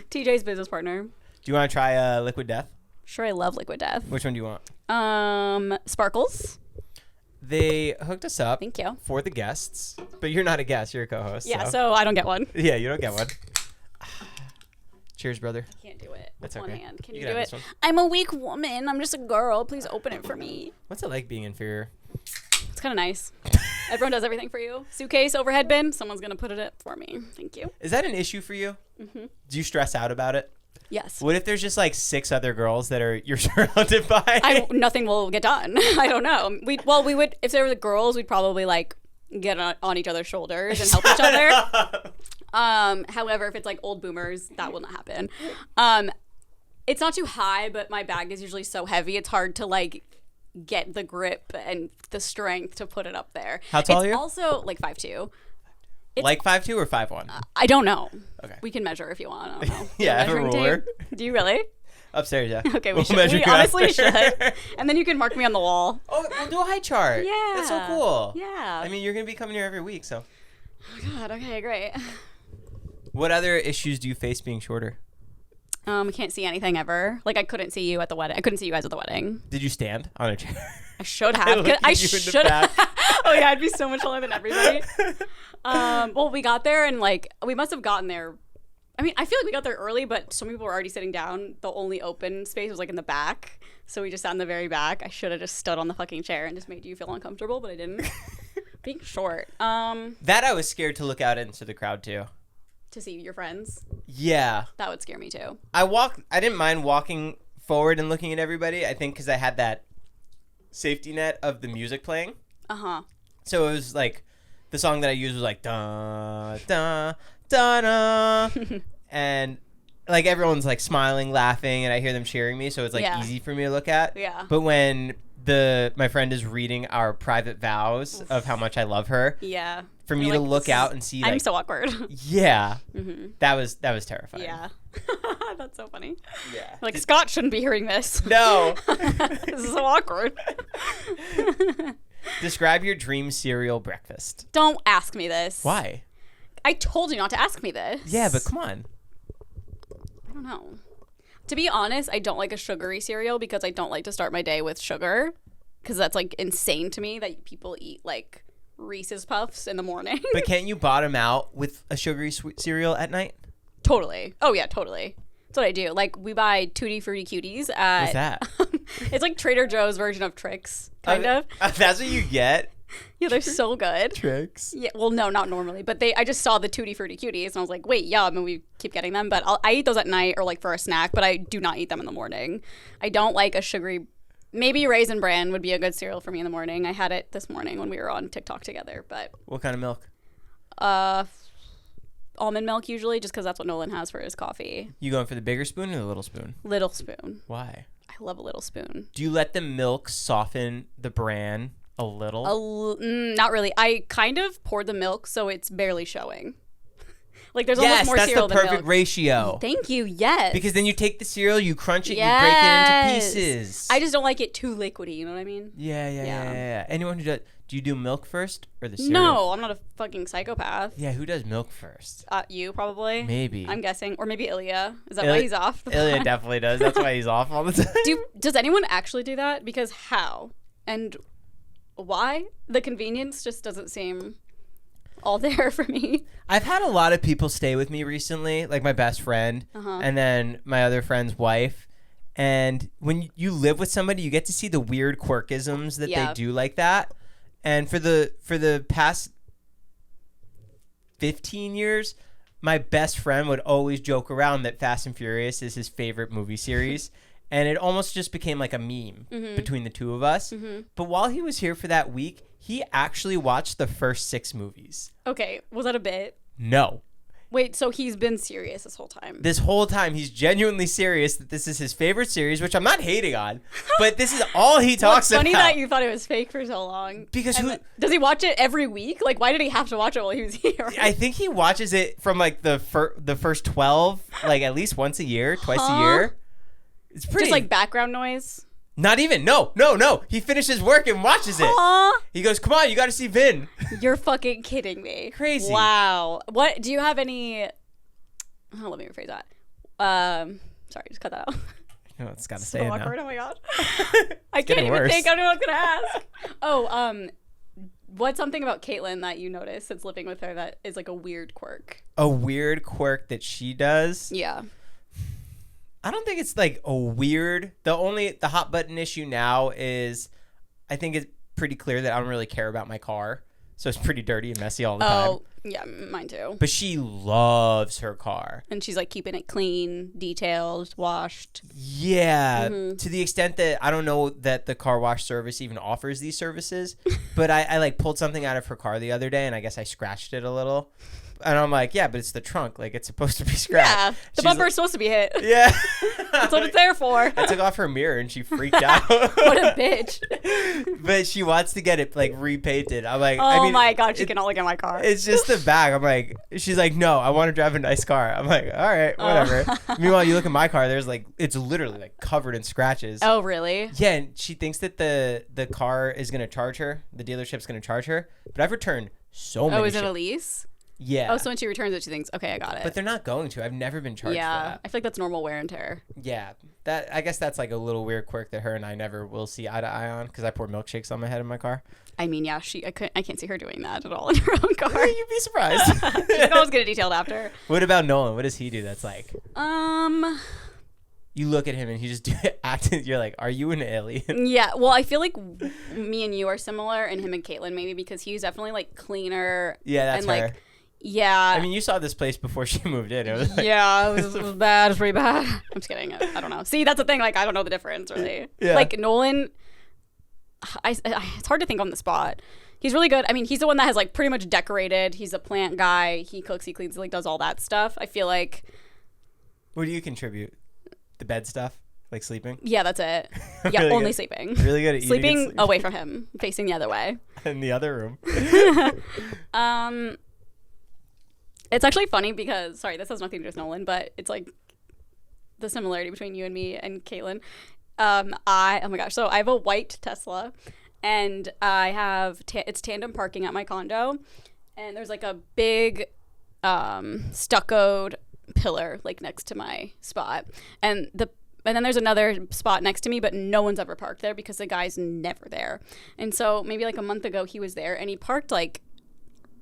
TJ's business partner. Do you want to try Liquid Death? Sure, I love Liquid Death. Which one do you want? Sparkles. They hooked us up Thank you. for the guests, but you're not a guest. You're a co-host. Yeah, so I don't get one. Yeah, you don't get one. Cheers, brother. I can't do it That's with one okay. hand. Can You you, can do have it? this one. I'm a weak woman. I'm just a girl. Please open it for me. What's it like being inferior? It's kind of nice. Everyone does everything for you. Suitcase, overhead bin. Someone's going to put it up for me. Thank you. Is that an issue for you? Mm-hmm. Do you stress out about it? Yes. What if there's just like 6 other girls that you're surrounded by? Nothing will get done. I don't know. We would, if there were the girls, we'd probably like get on each other's shoulders and help each other. However, if it's like old boomers, that will not happen. It's not too high, but my bag is usually so heavy, it's hard to like get the grip and the strength to put it up there. How tall it's are you? Also like 5'2". Like 5'2" or 5'1"? I don't know. Okay. We can measure if you want. I don't know. Yeah, I have a Measuring ruler. tape? Do you really? Upstairs, yeah. Okay, We'll should. measure We you honestly after. should. And then you can mark me on the wall. Oh, we'll do a height chart. Yeah. That's so cool. Yeah. I mean, you're going to be coming here every week, so. Oh, God. Okay, great. What other issues do you face being shorter? I can't see anything ever. Like, I couldn't see you at the wedding. I couldn't see you guys at the wedding. Did you stand on a chair? I should have. I should have. Oh, yeah. I'd be so much taller than everybody. Well, we got there and, like, we must have gotten there. I mean, I feel like we got there early, but some people were already sitting down. The only open space was, like, in the back. So we just sat in the very back. I should have just stood on the fucking chair and just made you feel uncomfortable, but I didn't. Being short. That I was scared to look out into the crowd, too. To see your friends. Yeah. That would scare me, too. I didn't mind walking forward and looking at everybody, I think, because I had that safety net of the music playing. Uh-huh. So it was, like, the song that I used was, like, da, da, da-da. And like everyone's like smiling, laughing, and I hear them cheering me, so it's like easy for me to look at. Yeah. But when my friend is reading our private vows of how much I love her, for me to look out and see, like, I'm so awkward. Yeah. Mm-hmm. That was terrifying. Yeah. That's so funny. Yeah. Like, Scott shouldn't be hearing this. No. This is so awkward. Describe your dream cereal breakfast. Don't ask me this. Why? I told you not to ask me this. Yeah, but come on. I don't know. To be honest, I don't like a sugary cereal because I don't like to start my day with sugar, because that's like insane to me that people eat like Reese's Puffs in the morning. But can't you bottom out with a sugary cereal at night? Totally. Oh yeah, totally. That's what I do. Like, we buy Tutti Frutti Cuties at... What's that? It's like Trader Joe's version of Trix, kind of. That's what you get? Yeah, they're so good. Trix? Yeah, well, no, not normally. But I just saw the Tutti Frutti Cuties, and I was like, wait, yum, and we keep getting them. But I eat those at night or, like, for a snack, but I do not eat them in the morning. I don't like a sugary... Maybe Raisin Bran would be a good cereal for me in the morning. I had it this morning when we were on TikTok together, but... What kind of milk? Almond milk, usually, just because that's what Nolan has for his coffee. You going for the bigger spoon or the little spoon? Little spoon. Why? I love a little spoon. Do you let the milk soften the bran a little? Not really. I kind of pour the milk so it's barely showing. Like, there's almost more cereal than milk. Yes, that's the perfect ratio. Thank you, yes. Because then you take the cereal, you crunch it, you break it into pieces. I just don't like it too liquidy, you know what I mean? Yeah. Anyone who does... Do you do milk first or the cereal? No, I'm not a fucking psychopath. Yeah, who does milk first? You, probably. Maybe. I'm guessing. Or maybe Ilya. Is that why he's off? Ilya definitely does. That's why he's off all the time. Does anyone actually do that? Because how? And why? The convenience just doesn't seem all there for me. I've had a lot of people stay with me recently, like my best friend and then my other friend's wife. And when you live with somebody, you get to see the weird quirkisms that they do like that. And for the past 15 years, my best friend would always joke around that Fast and Furious is his favorite movie series. And it almost just became like a meme between the two of us. Mm-hmm. But while he was here for that week, he actually watched the first 6 movies. Okay. Was that a bit? No. Wait, so he's been serious this whole time? This whole time, he's genuinely serious that this is his favorite series, which I'm not hating on, but this is all he talks about. It's funny that you thought it was fake for so long. Because does he watch it every week? Like, why did he have to watch it while he was here? I think he watches it from like the first 12, like at least once a year, twice a year. It's pretty. Just like background noise? Not even. No. He finishes work and watches it. He goes, come on, you got to see Vin. You're fucking kidding me. Crazy. Wow. What, do you have any, let me rephrase that. Sorry, just cut that out. No, it's got to so stay awkward. now. Oh my God. I can't even think. I don't know what I was going to ask. What's something about Caitlin that you notice since living with her that is like a weird quirk? A weird quirk that she does? Yeah. I don't think it's like a weird. The hot button issue now is, I think it's pretty clear that I don't really care about my car, so it's pretty dirty and messy all the time. Oh, yeah, mine too. But she loves her car, and she's like keeping it clean, detailed, washed. Yeah, to the extent that I don't know that the car wash service even offers these services. But I like pulled something out of her car the other day, and I guess I scratched it a little. And I'm like, yeah, but it's the trunk. Like, it's supposed to be scratched. Yeah, the bumper's supposed to be hit. Yeah. That's what it's there for. I took off her mirror, and she freaked out. What a bitch. But she wants to get it, like, repainted. I'm like, oh, my God, she cannot look at my car. It's just the back. I'm like, she's like, no, I want to drive a nice car. I'm like, all right, whatever. Meanwhile, you look at my car, there's like, it's literally like covered in scratches. Oh, really? Yeah, and she thinks that the car is going to charge her. The dealership's going to charge her. But I've returned so many. Oh, is it a lease? Yeah. Oh, so when she returns it, she thinks, okay, I got it. But they're not going to. I've never been charged for that. I feel like that's normal wear and tear. Yeah. I guess that's like a little weird quirk that her and I never will see eye to eye on because I pour milkshakes on my head in my car. I mean, yeah, I can't see her doing that at all in her own car. You'd be surprised. You can always get it detailed after. What about Nolan? What does he do that's like? You look at him and he just acting. You're like, are you an alien? Yeah. Well, I feel like me and you are similar, and him and Caitlin maybe because he's definitely like cleaner. Yeah, that's and, her. Like, yeah. I mean, you saw this place before she moved in. It was like, yeah, it was bad. It was pretty bad. I'm just kidding. I don't know. See, that's the thing. Like, I don't know the difference really. Yeah. Like Nolan, it's hard to think on the spot. He's really good. I mean, he's the one that has like pretty much decorated. He's a plant guy. He cooks, he cleans, like does all that stuff. I feel like. What do you contribute? The bed stuff, like sleeping. Yeah, that's it. Yeah, Really only good. sleeping. Really good at eating. Sleeping away from him, facing the other way. In the other room. It's actually funny because this has nothing to do with Nolan, but it's like the similarity between you and me and Caitlin. Oh my gosh, so I have a white Tesla, and I have it's tandem parking at my condo, and there's like a big stuccoed pillar like next to my spot, and then there's another spot next to me, but no one's ever parked there because the guy's never there. And so maybe like a month ago he was there, and he parked like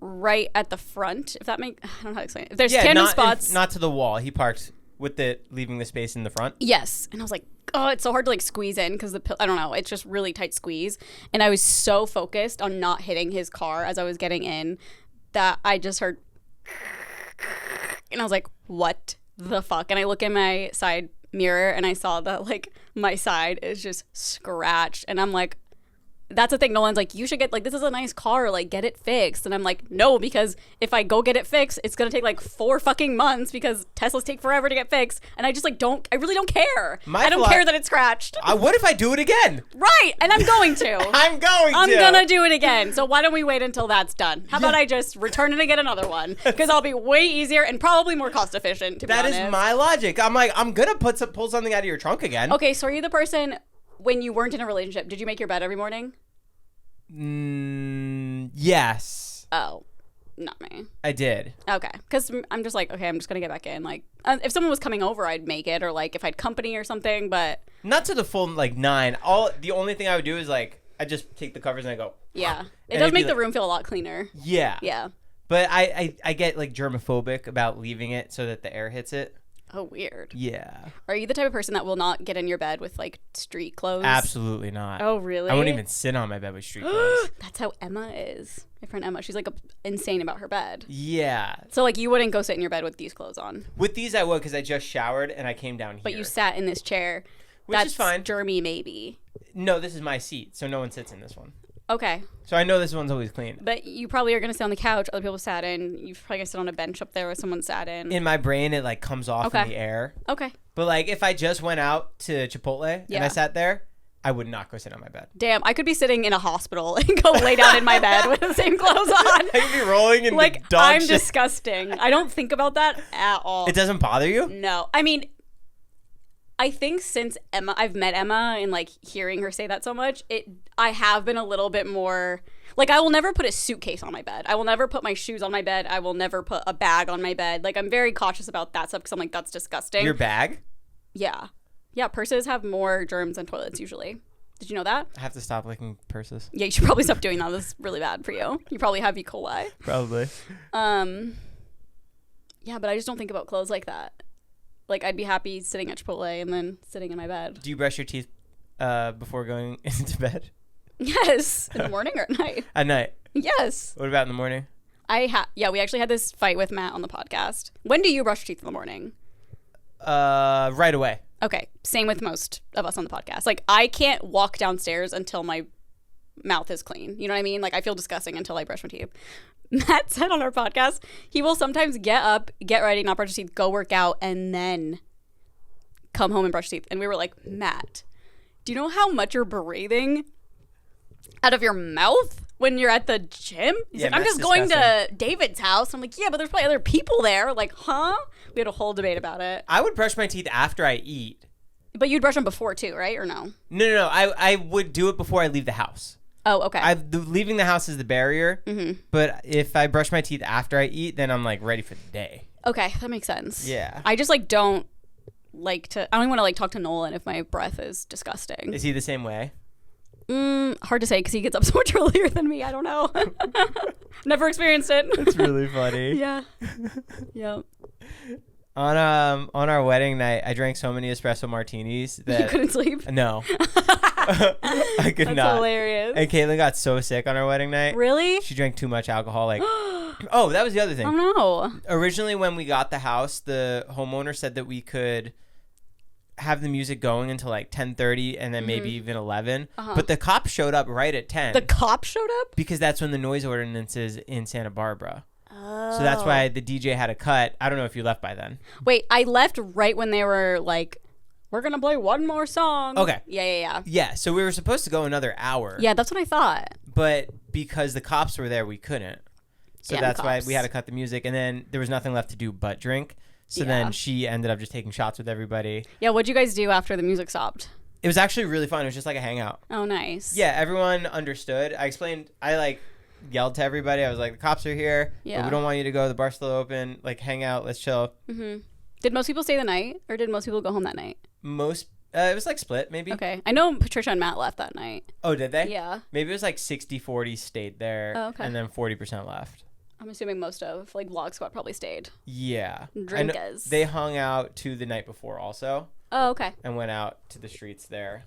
right at the front. If that I don't know how to explain it. If there's tandem spots, not to the wall. He parked with leaving the space in the front. Yes, and I was like, oh, it's so hard to like squeeze in because I don't know, it's just really tight squeeze, and I was so focused on not hitting his car as I was getting in that I just heard. And I was like, what the fuck? And I look in my side mirror and I saw that like my side is just scratched. And I'm like, that's the thing. Nolan's like, you should get like, this is a nice car, like get it fixed. And I'm like, no, because if I go get it fixed, it's gonna take like 4 fucking months because Teslas take forever to get fixed. And I just like I really don't care. I don't care that it's scratched. What if I do it again? Right, and I'm going to. I'm gonna do it again. So why don't we wait until that's done? How about I just return it and get another one? Because I'll be way easier and probably more cost efficient, to be honest. That is my logic. I'm like, I'm gonna pull something out of your trunk again. Okay, so are you the person, when you weren't in a relationship, did you make your bed every morning? Yes. Oh, not me. I did. Okay, because I'm just like, okay, I'm just gonna get back in. Like, if someone was coming over, I'd make it, or like if I had company or something. But not to the full like 9. The only thing I would do is like I just take the covers and I go. Yeah, it does make the room feel a lot cleaner. Yeah. Yeah. But I get like germophobic about leaving it so that the air hits it. Oh, weird. Yeah. Are you the type of person that will not get in your bed with like street clothes? Absolutely not. Oh, really? I wouldn't even sit on my bed with street clothes. That's how Emma is. My friend Emma. She's like insane about her bed. Yeah. So like you wouldn't go sit in your bed with these clothes on? With these I would because I just showered and I came down here. But you sat in this chair. Which is fine. That's germy maybe. No, this is my seat, so no one sits in this one. Okay. So I know this one's always clean. But you probably are going to sit on the couch. Other people sat in. You're probably going to sit on a bench up there where someone sat in. In my brain, it like comes off in the air. Okay. But like if I just went out to Chipotle and I sat there, I would not go sit on my bed. Damn, I could be sitting in a hospital and go lay down in my bed with the same clothes on. I could be rolling in like, the dog I'm shit. disgusting. I don't think about that at all. It doesn't bother you? No. I mean, I think since I've met Emma and like hearing her say that so much, I have been a little bit more like, I will never put a suitcase on my bed. I will never put my shoes on my bed. I will never put a bag on my bed. Like, I'm very cautious about that stuff because I'm like, that's disgusting. Your bag? Yeah. Yeah, purses have more germs than toilets usually. Did you know that? I have to stop licking purses. Yeah, you should probably stop doing that. This is really bad for you. You probably have E. coli. Probably. Yeah, but I just don't think about clothes like that. Like, I'd be happy sitting at Chipotle and then sitting in my bed. Do you brush your teeth before going into bed? Yes. In the morning or at night? At night. Yes. What about in the morning? Yeah, we actually had this fight with Matt on the podcast. When do you brush your teeth in the morning? Right away. Okay. Same with most of us on the podcast. Like, I can't walk downstairs until my mouth is clean. You know what I mean? Like, I feel disgusting until I brush my teeth. Matt said on our podcast, he will sometimes get up, get ready, not brush his teeth, go work out, and then come home and brush teeth. And we were like, Matt, do you know how much you're breathing out of your mouth when you're at the gym? He's Yeah, like, I'm that's just going to disgusting. David's house. I'm like, yeah, but there's probably other people there. Like, huh? We had a whole debate about it. I would brush my teeth after I eat. But you'd brush them before too, right? Or no? No. I would do it before I leave the house. Oh, okay. Leaving the house is the barrier. Mm-hmm. But if I brush my teeth after I eat, then I'm like ready for the day. Okay, that makes sense. Yeah. I just like don't like to. I don't even want to like talk to Nolan if my breath is disgusting. Is he the same way? Hard to say because he gets up so much earlier than me. I don't know. Never experienced it. It's really funny. Yeah. Yep. On our wedding night, I drank so many espresso martinis that You couldn't sleep. No. I could That's not. hilarious. And Caitlin got so sick on our wedding night. Really? She drank too much alcohol. Like, oh, that was the other thing. Oh no. Originally, when we got the house, the homeowner said that we could have the music going until like 10:30 and then maybe even 11. But the cops showed up right at 10. The cop showed up? Because that's when the noise ordinance is in Santa Barbara. So that's why the DJ had a cut. I don't know if you left by then. Wait, I left right when they were like, we're going to play one more song. Okay. Yeah. Yeah, so we were supposed to go another hour. Yeah, that's what I thought. But because the cops were there, we couldn't. So Damn that's why cops. we had to cut the music. And then there was nothing left to do but drink. So then she ended up just taking shots with everybody. Yeah, what'd you guys do after the music stopped? It was actually really fun. It was just like a hangout. Oh, nice. Yeah, everyone understood. I like yelled to everybody. I was like, the cops are here. Yeah. But we don't want you to go. The bar's still open. Like, hang out. Let's chill. Mm-hmm. Did most people stay the night or did most people go home that night? It was like split, maybe. Okay. I know Patricia and Matt left that night. Oh, did they? Yeah. Maybe it was like 60-40 stayed there. Oh, okay. And then 40% left. I'm assuming most of like Vlog Squad probably stayed. Yeah. Drinkers. They hung out to the night before also. Oh, okay. And went out to the streets there.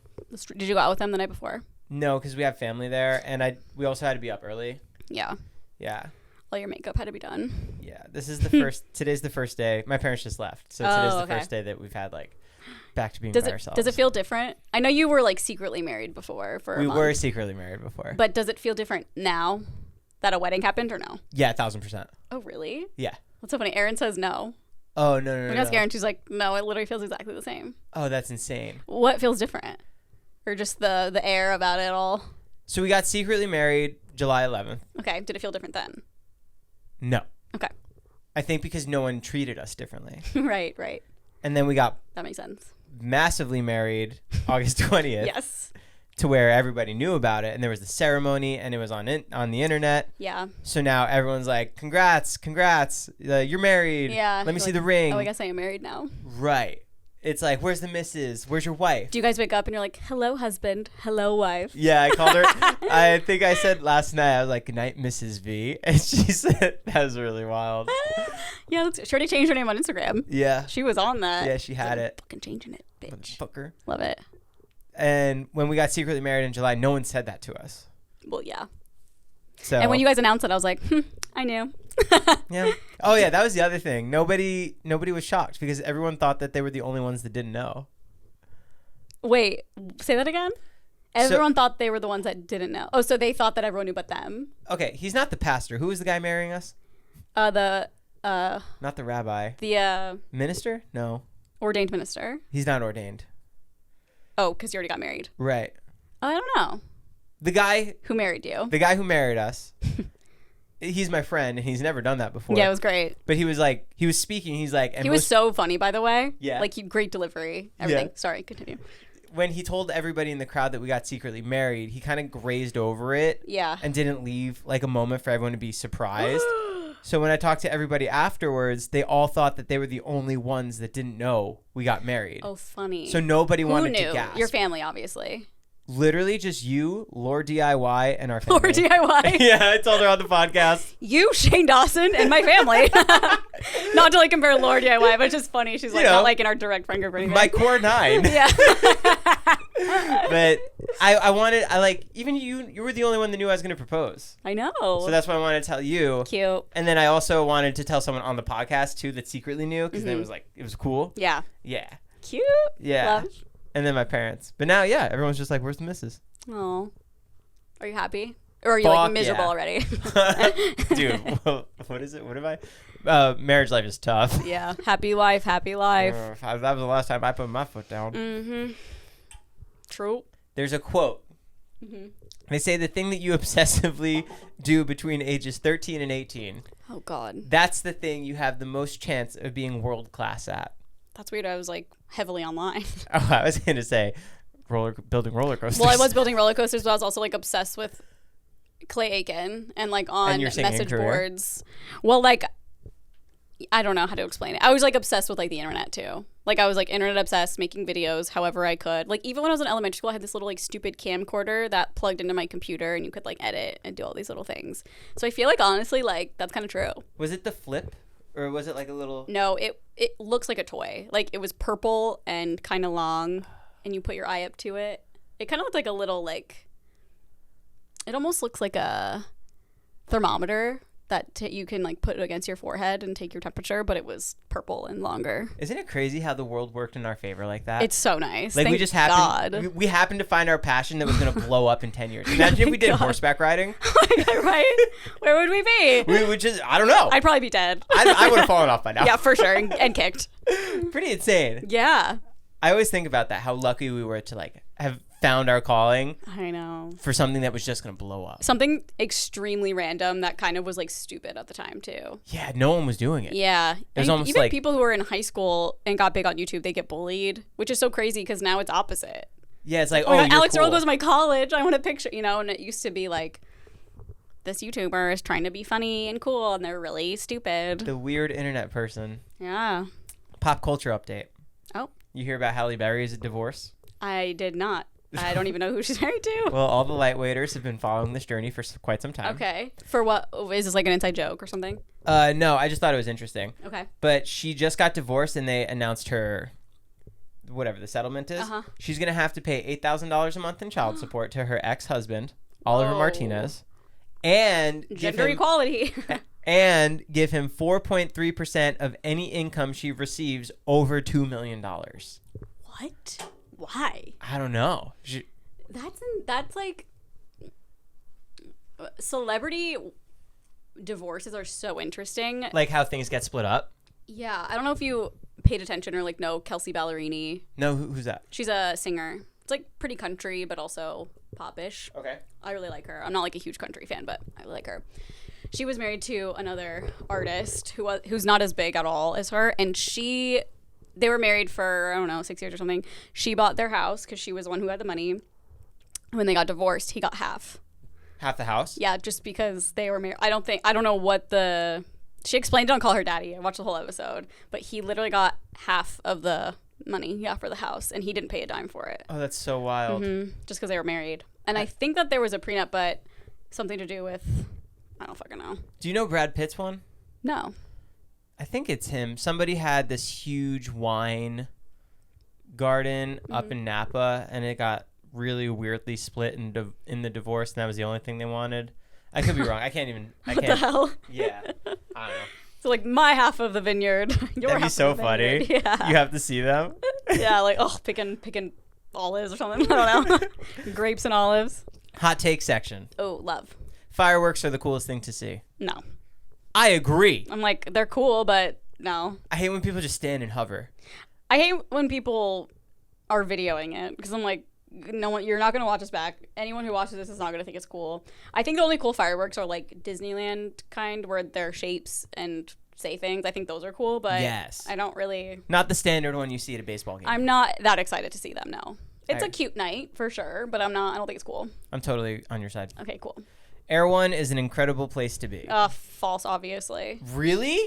Did you go out with them the night before? No, because we have family there. And we also had to be up early. Yeah. Yeah. All your makeup had to be done. Yeah. This is the first. Today's the first day. My parents just left. So today's the first day that we've had like back to being by ourselves. Does it feel different? I know you were like secretly married before for a month. We were secretly married before. But does it feel different now that a wedding happened or no? Yeah, 1,000%. Oh, really? Yeah. That's so funny. Erin says no. Oh, no. When I asked Erin, she's like, no, it literally feels exactly the same. Oh, that's insane. What feels different? Or just the air about it all? So we got secretly married July 11th. Okay. Did it feel different then? No. Okay. I think because no one treated us differently. Right. And then we got That makes sense. massively married August 20th. Yes. To where everybody knew about it, and there was the ceremony, and it was on the internet. Yeah. So now everyone's like, "Congrats, you're married. Yeah. Let me see like, the ring." Oh, I guess I am married now. Right. It's like, "Where's the missus? Where's your wife?" Do you guys wake up and you're like, hello, husband. Hello, wife? Yeah, I called her. I think I said last night, I was like, "Good night, Mrs. V," and she said, "That was really wild." Yeah, she already changed her name on Instagram. Yeah. She was on that. Yeah, she had it. Fucking changing it, bitch. Motherfucker. Love it. And when we got secretly married in July, no one said that to us. Well, yeah. So. And when you guys announced it, I was like, I knew. Yeah. Oh yeah, that was the other thing. Nobody was shocked because everyone thought that they were the only ones that didn't know. Wait, say that again? Everyone thought they were the ones that didn't know. Oh, so they thought that everyone knew but them. Okay, he's not the pastor. Who was the guy marrying us? Not Not the rabbi. the Minister? No. ordained minister. He's not ordained. Oh, because you already got married. Right. Oh, I don't know. The guy Who married you? who married us. He's my friend and he's never done that before. Yeah, it was great. But he was speaking, he's like, and He was so funny, by the way. Yeah. Like, great delivery. Everything. Yeah. Sorry, continue. when he told everybody in the crowd that we got secretly married, he kind of grazed over it. Yeah. And didn't leave like a moment for everyone to be surprised. So when I talked to everybody afterwards, they all thought that they were the only ones that didn't know we got married. Oh, funny. So nobody wanted Who knew? to gasp. Your family, obviously. Literally just you, Lord DIY, and our family. Lord DIY. Yeah, I told her on the podcast. You, Shane Dawson, and my family. Not to like compare Lord DIY, but it's just funny. She's like not like in our direct friend group or anything. My core 9. Yeah. But even you were the only one that knew I was going to propose. I know. So that's why I wanted to tell you. Cute. And then I also wanted to tell someone on the podcast too that secretly knew because then it was cool. Yeah. Yeah. Cute. Yeah. Love. And then my parents. But now, yeah, everyone's just like, where's the missus? Oh. Are you happy? Or are you like miserable already? Dude, what is it? What am I? Marriage life is tough. Yeah. Happy life, happy life. That was the last time I put my foot down. Mm-hmm. True. There's a quote They say the thing that you obsessively do between ages 13 and 18. Oh, God. That's the thing you have the most chance of being world class at. That's weird. I was like heavily online. Oh, I was going to say building roller coasters. Well, I was building roller coasters, but I was also like obsessed with Clay Aiken and like on message boards. Well, like, I don't know how to explain it. I was like obsessed with like the internet too. Like I was like internet obsessed, making videos however I could. Like even when I was in elementary school, I had this little like stupid camcorder that plugged into my computer and you could like edit and do all these little things. So I feel like honestly, like that's kind of true. Was it the flip or was it like a little? No, it looks like a toy. Like it was purple and kind of long and you put your eye up to it. It kind of looked like a little like, it almost looks like a thermometer that you can like put it against your forehead and take your temperature, but it was purple and longer. Isn't it crazy how the world worked in our favor like that? It's so nice. Like Thank we just God. happened, we happened to find our passion that was going to blow up in 10 years. Imagine if we did horseback riding. Right? Where would we be? We would just, I don't know. I'd probably be dead. I would have fallen off by now. Yeah, for sure. And kicked. Pretty insane. Yeah. I always think about that, how lucky we were to like have found our calling. I know. For something that was just going to blow up. Something extremely random that kind of was like stupid at the time too. Yeah, no one was doing it. Yeah. It was almost even like people who were in high school and got big on YouTube, they get bullied, which is so crazy because now it's opposite. Yeah, it's like, oh you're Alex cool. Earl goes to my college. I want a picture, you know, and it used to be like, this YouTuber is trying to be funny and cool and they're really stupid. The weird internet person. Yeah. Pop culture update. Oh. You hear about Halle Berry's divorce? I did not. I don't even know who she's married to. Well, all the lightweighters have been following this journey for quite some time. Okay. For what? Is this like an inside joke or something? No, I just thought it was interesting. Okay. But she just got divorced and they announced her, whatever the settlement is. Uh-huh. She's going to have to pay $8,000 a month in child support to her ex-husband, Oliver Martinez, and gender equality. and give him 4.3% of any income she receives over $2 million. What? Why? I don't know. That's like celebrity divorces are so interesting. Like how things get split up. Yeah, I don't know if you paid attention or like know Kelsey Ballerini. No, who's that? She's a singer. It's like pretty country, but also popish. Okay. I really like her. I'm not like a huge country fan, but I like her. She was married to another artist who's not as big at all as her, and they were married for, I don't know, 6 years or something. She bought their house because she was the one who had the money. When they got divorced, he got half. Half the house? Yeah, just because they were married. I don't know what she explained it on Call Her Daddy. I watched the whole episode. But he literally got half of the money, for the house. And he didn't pay a dime for it. Oh, that's so wild. Mm-hmm, just because they were married. And I think that there was a prenup, but something to do with, I don't fucking know. Do you know Brad Pitt's one? No. I think it's him. Somebody had this huge wine garden up in Napa, and it got really weirdly split in the divorce, and that was the only thing they wanted. I could be wrong. I can't. What the hell? Yeah. I don't know. So like my half of the vineyard. Your That'd be half so of the funny. vineyard. Yeah. You have to see them. Yeah, like picking olives or something. I don't know. Grapes and olives. Hot take section. Oh, love. Fireworks are the coolest thing to see. No. I agree. I'm like, they're cool, but no. I hate when people just stand and hover. I hate when people are videoing it because I'm like, no one, you're not going to watch us back. Anyone who watches this is not going to think it's cool. I think the only cool fireworks are like Disneyland kind where they're shapes and say things. I think those are cool, but yes. I don't really. Not the standard one you see at a baseball game. I'm not that excited to see them, no. It's a cute night for sure, but I don't think it's cool. I'm totally on your side. Okay, cool. Air One is an incredible place to be. False, obviously. Really?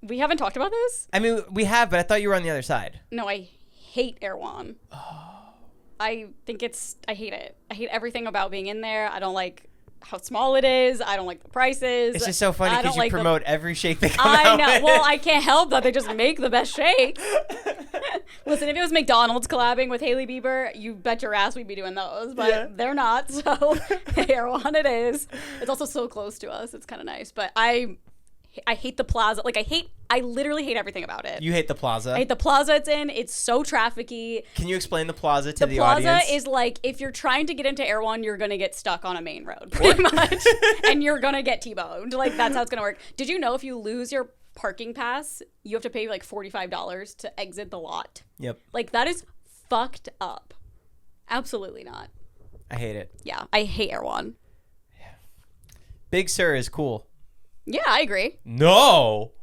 We haven't talked about this? I mean, we have, but I thought you were on the other side. No, I hate Air One. I hate it. I hate everything about being in there. I don't like how small it is. I don't like the prices. It's just so funny because you promote every shake they come out with. I know. Well, I can't help that they just make the best shakes. Listen, if it was McDonald's collabing with Hailey Bieber, you bet your ass we'd be doing those. But they're not, so Air One it is. It's also so close to us. It's kind of nice. But I hate the plaza. Like, I literally hate everything about it. You hate the plaza? I hate the plaza it's in. It's so trafficky. Can you explain the plaza to the audience? The audience? plaza is like, if you're trying to get into Air One, you're going to get stuck on a main road, pretty much. And you're going to get T-boned. Like, that's how it's going to work. Did you know if you lose your parking pass, you have to pay like $45 to exit the lot? Yep. Like, that is fucked up. Absolutely not. I hate it. Yeah, I hate Erewhon. Big Sur is cool. Yeah, I agree. No.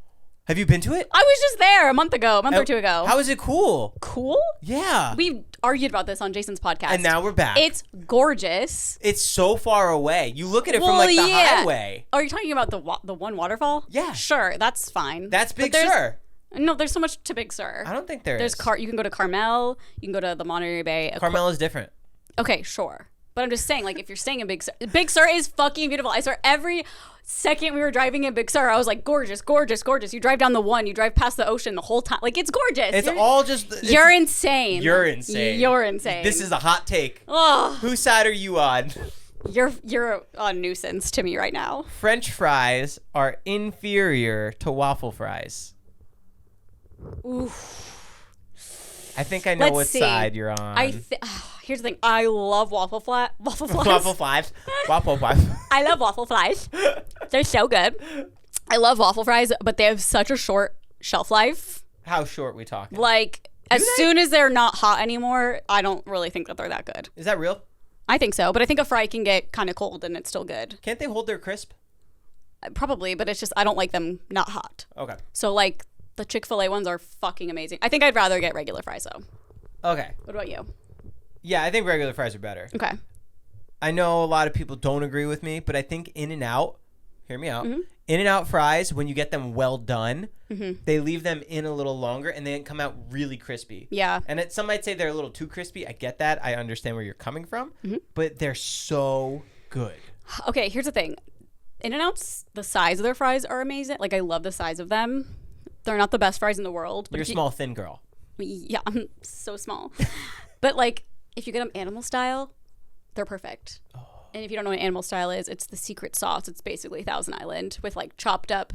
Have you been to it? I was just there a month or two ago. How is it cool? Cool? Yeah. We argued about this on Jason's podcast. And now we're back. It's gorgeous. It's so far away. You look at it from like the highway. Oh, you're talking about the one waterfall? Yeah. Sure, that's fine. That's Big Sur. No, there's so much to Big Sur. I don't think there is. You can go to Carmel. You can go to the Monterey Bay. Carmel is different. Okay, sure. But I'm just saying, like, if you're staying in Big Sur is fucking beautiful. I swear, every second we were driving in Big Sur, I was like, gorgeous, gorgeous, gorgeous. You drive down the one, you drive past the ocean the whole time. Like, it's gorgeous. You're insane. You're insane. You're insane. This is a hot take. Oh, Whose side are you on? you're a nuisance to me right now. French fries are inferior to waffle fries. Oof. I think I know what side you're on. Here's the thing. I love waffle flies. Waffle fries. Waffle fries. I love waffle fries. They're so good. I love waffle fries, but they have such a short shelf life. How short we talking? Like, soon as they're not hot anymore, I don't really think that they're that good. Is that real? I think so, but I think a fry can get kind of cold and it's still good. Can't they hold their crisp? Probably, but it's just I don't like them not hot. Okay. So, like, the Chick-fil-A ones are fucking amazing. I think I'd rather get regular fries, though. Okay. What about you? Yeah, I think regular fries are better. Okay. I know a lot of people don't agree with me, but I think In-N-Out, hear me out, Mm-hmm. In-N-Out fries, when you get them well done, they leave them in a little longer and they come out really crispy. Yeah. And some might say they're a little too crispy. I get that. I understand where you're coming from, but they're so good. Okay, here's the thing. In-N-Out's, the size of their fries are amazing. Like, I love the size of them. They're not the best fries in the world. But You're a small, thin girl. Yeah, I'm so small. But, like, if you get them animal style, they're perfect. Oh. And if you don't know what animal style is, it's the secret sauce. It's basically Thousand Island with, like, chopped up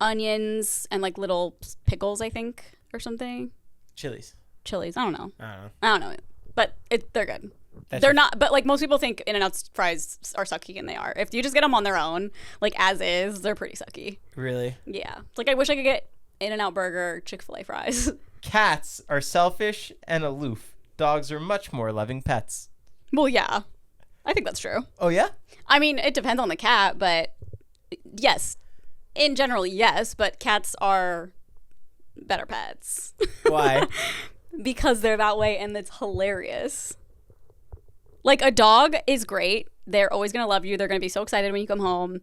onions and, like, little pickles, I think, or something. Chilies. I don't know. But they're good. They're not, but like most people think In-N-Out's fries are sucky, and they are. If you just get them on their own, like as is, they're pretty sucky. Really? Yeah. It's like I wish I could get In-N-Out burger, Chick-fil-A fries. Cats are selfish and aloof. Dogs are much more loving pets. Well, yeah. I think that's true. Oh, yeah? I mean, it depends on the cat, but yes. In general, yes, but cats are better pets. Why? Because they're that way, and it's hilarious. Like, a dog is great. They're always going to love you. They're going to be so excited when you come home.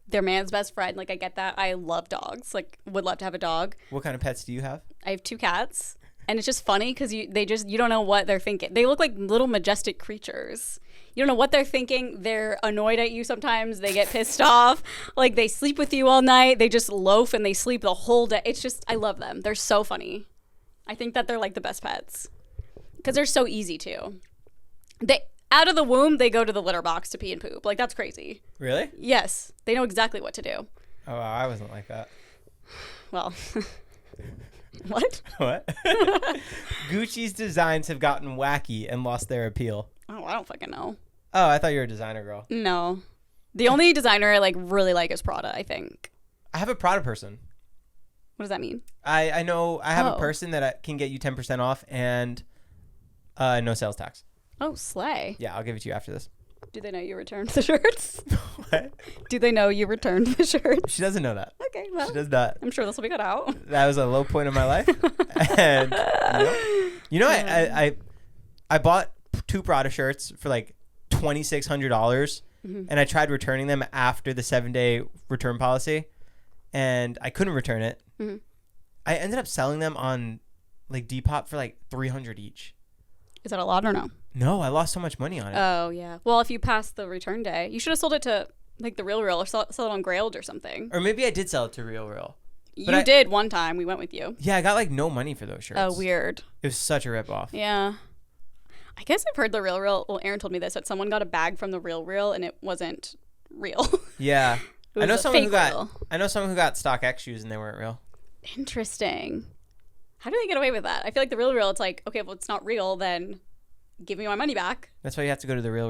They're man's best friend. Like, I get that. I love dogs. Like, would love to have a dog. What kind of pets do you have? I have 2 cats. And it's just funny because you don't know what they're thinking. They look like little majestic creatures. You don't know what they're thinking. They're annoyed at you sometimes. They get pissed off. Like, they sleep with you all night. They just loaf and they sleep the whole day. It's just, I love them. They're so funny. I think that they're, like, the best pets. Because they're so easy, too. Out of the womb, they go to the litter box to pee and poop. Like, that's crazy. Really? Yes. They know exactly what to do. Oh, wow, I wasn't like that. Well, what? What? Gucci's designs have gotten wacky and lost their appeal. Oh, I don't fucking know. Oh, I thought you were a designer girl. No. The only designer I, like, really like is Prada, I think. I have a Prada person. What does that mean? I know I have a person that can get you 10% off and no sales tax. Oh, slay. Yeah, I'll give it to you after this. Do they know you returned the shirts? What? Do they know you returned the shirts? She doesn't know that. Okay, well. She does not. I'm sure this will be cut out. That was a low point in my life. And I bought 2 Prada shirts for like $2,600 and I tried returning them after the 7-day return policy and I couldn't return it. Mm-hmm. I ended up selling them on like Depop for like $300 each. Is that a lot or no? No, I lost so much money on it. Oh, yeah. Well, if you passed the return day, you should have sold it to like the Real or sell it on Grailed or something. Or maybe I did sell it to Real. You did one time. We went with you. Yeah, I got like no money for those shirts. Oh, weird. It was such a ripoff. Yeah. I guess I've heard the Real. Well, Aaron told me this, that someone got a bag from the Real and it wasn't real. Yeah. I know someone who Real. got StockX shoes and they weren't real. Interesting. How do they get away with that? I feel like the Real, it's like, okay, well, it's not real, then give me my money back. That's why you have to go to the Real.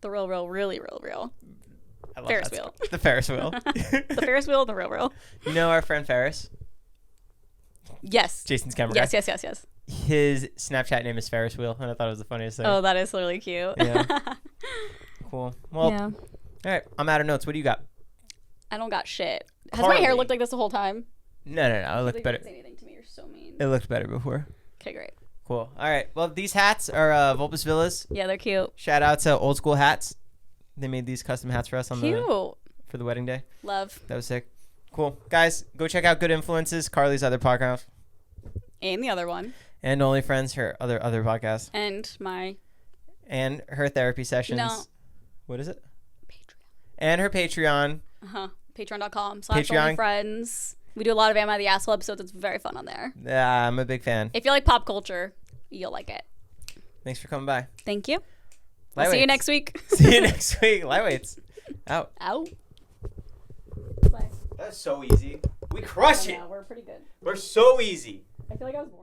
The Real, really Real. I love Ferris wheel. The Ferris wheel. The Ferris wheel, the Real. You know our friend Ferris? Yes. Jason's camera guy? Yes. his Snapchat name is Ferris Wheel, and I thought it was the funniest thing. Oh, that is really cute. Yeah. Cool. Well, Yeah. all right. I'm out of notes. What do you got? I don't got shit. Has my hair Carly. looked like this the whole time? No. It looked better. Don't say anything to me. You're so mean. It looked better before. Okay, great. Cool. All right. Well, these hats are Vulpis Villas. Yeah, they're cute. Shout out to Old School Hats. They made these custom hats for us on Cute. for the wedding day. Love. That was sick. Cool. Guys, go check out Good Influences, Carly's other podcast, And the other one. and Only Friends, her other podcast, And my and her therapy sessions. No. What is it? Patreon. And her Patreon. Patreon.com/onlyfriends. We do a lot of Am I the Asshole episodes. It's very fun on there. Yeah, I'm a big fan. If you like pop culture, you'll like it. Thanks for coming by. Thank you. I'll see you next week. See you next week. Lightweights. Out. Out. Bye. That's so easy. We crush it. We're pretty good. We're so easy. I feel like I was born.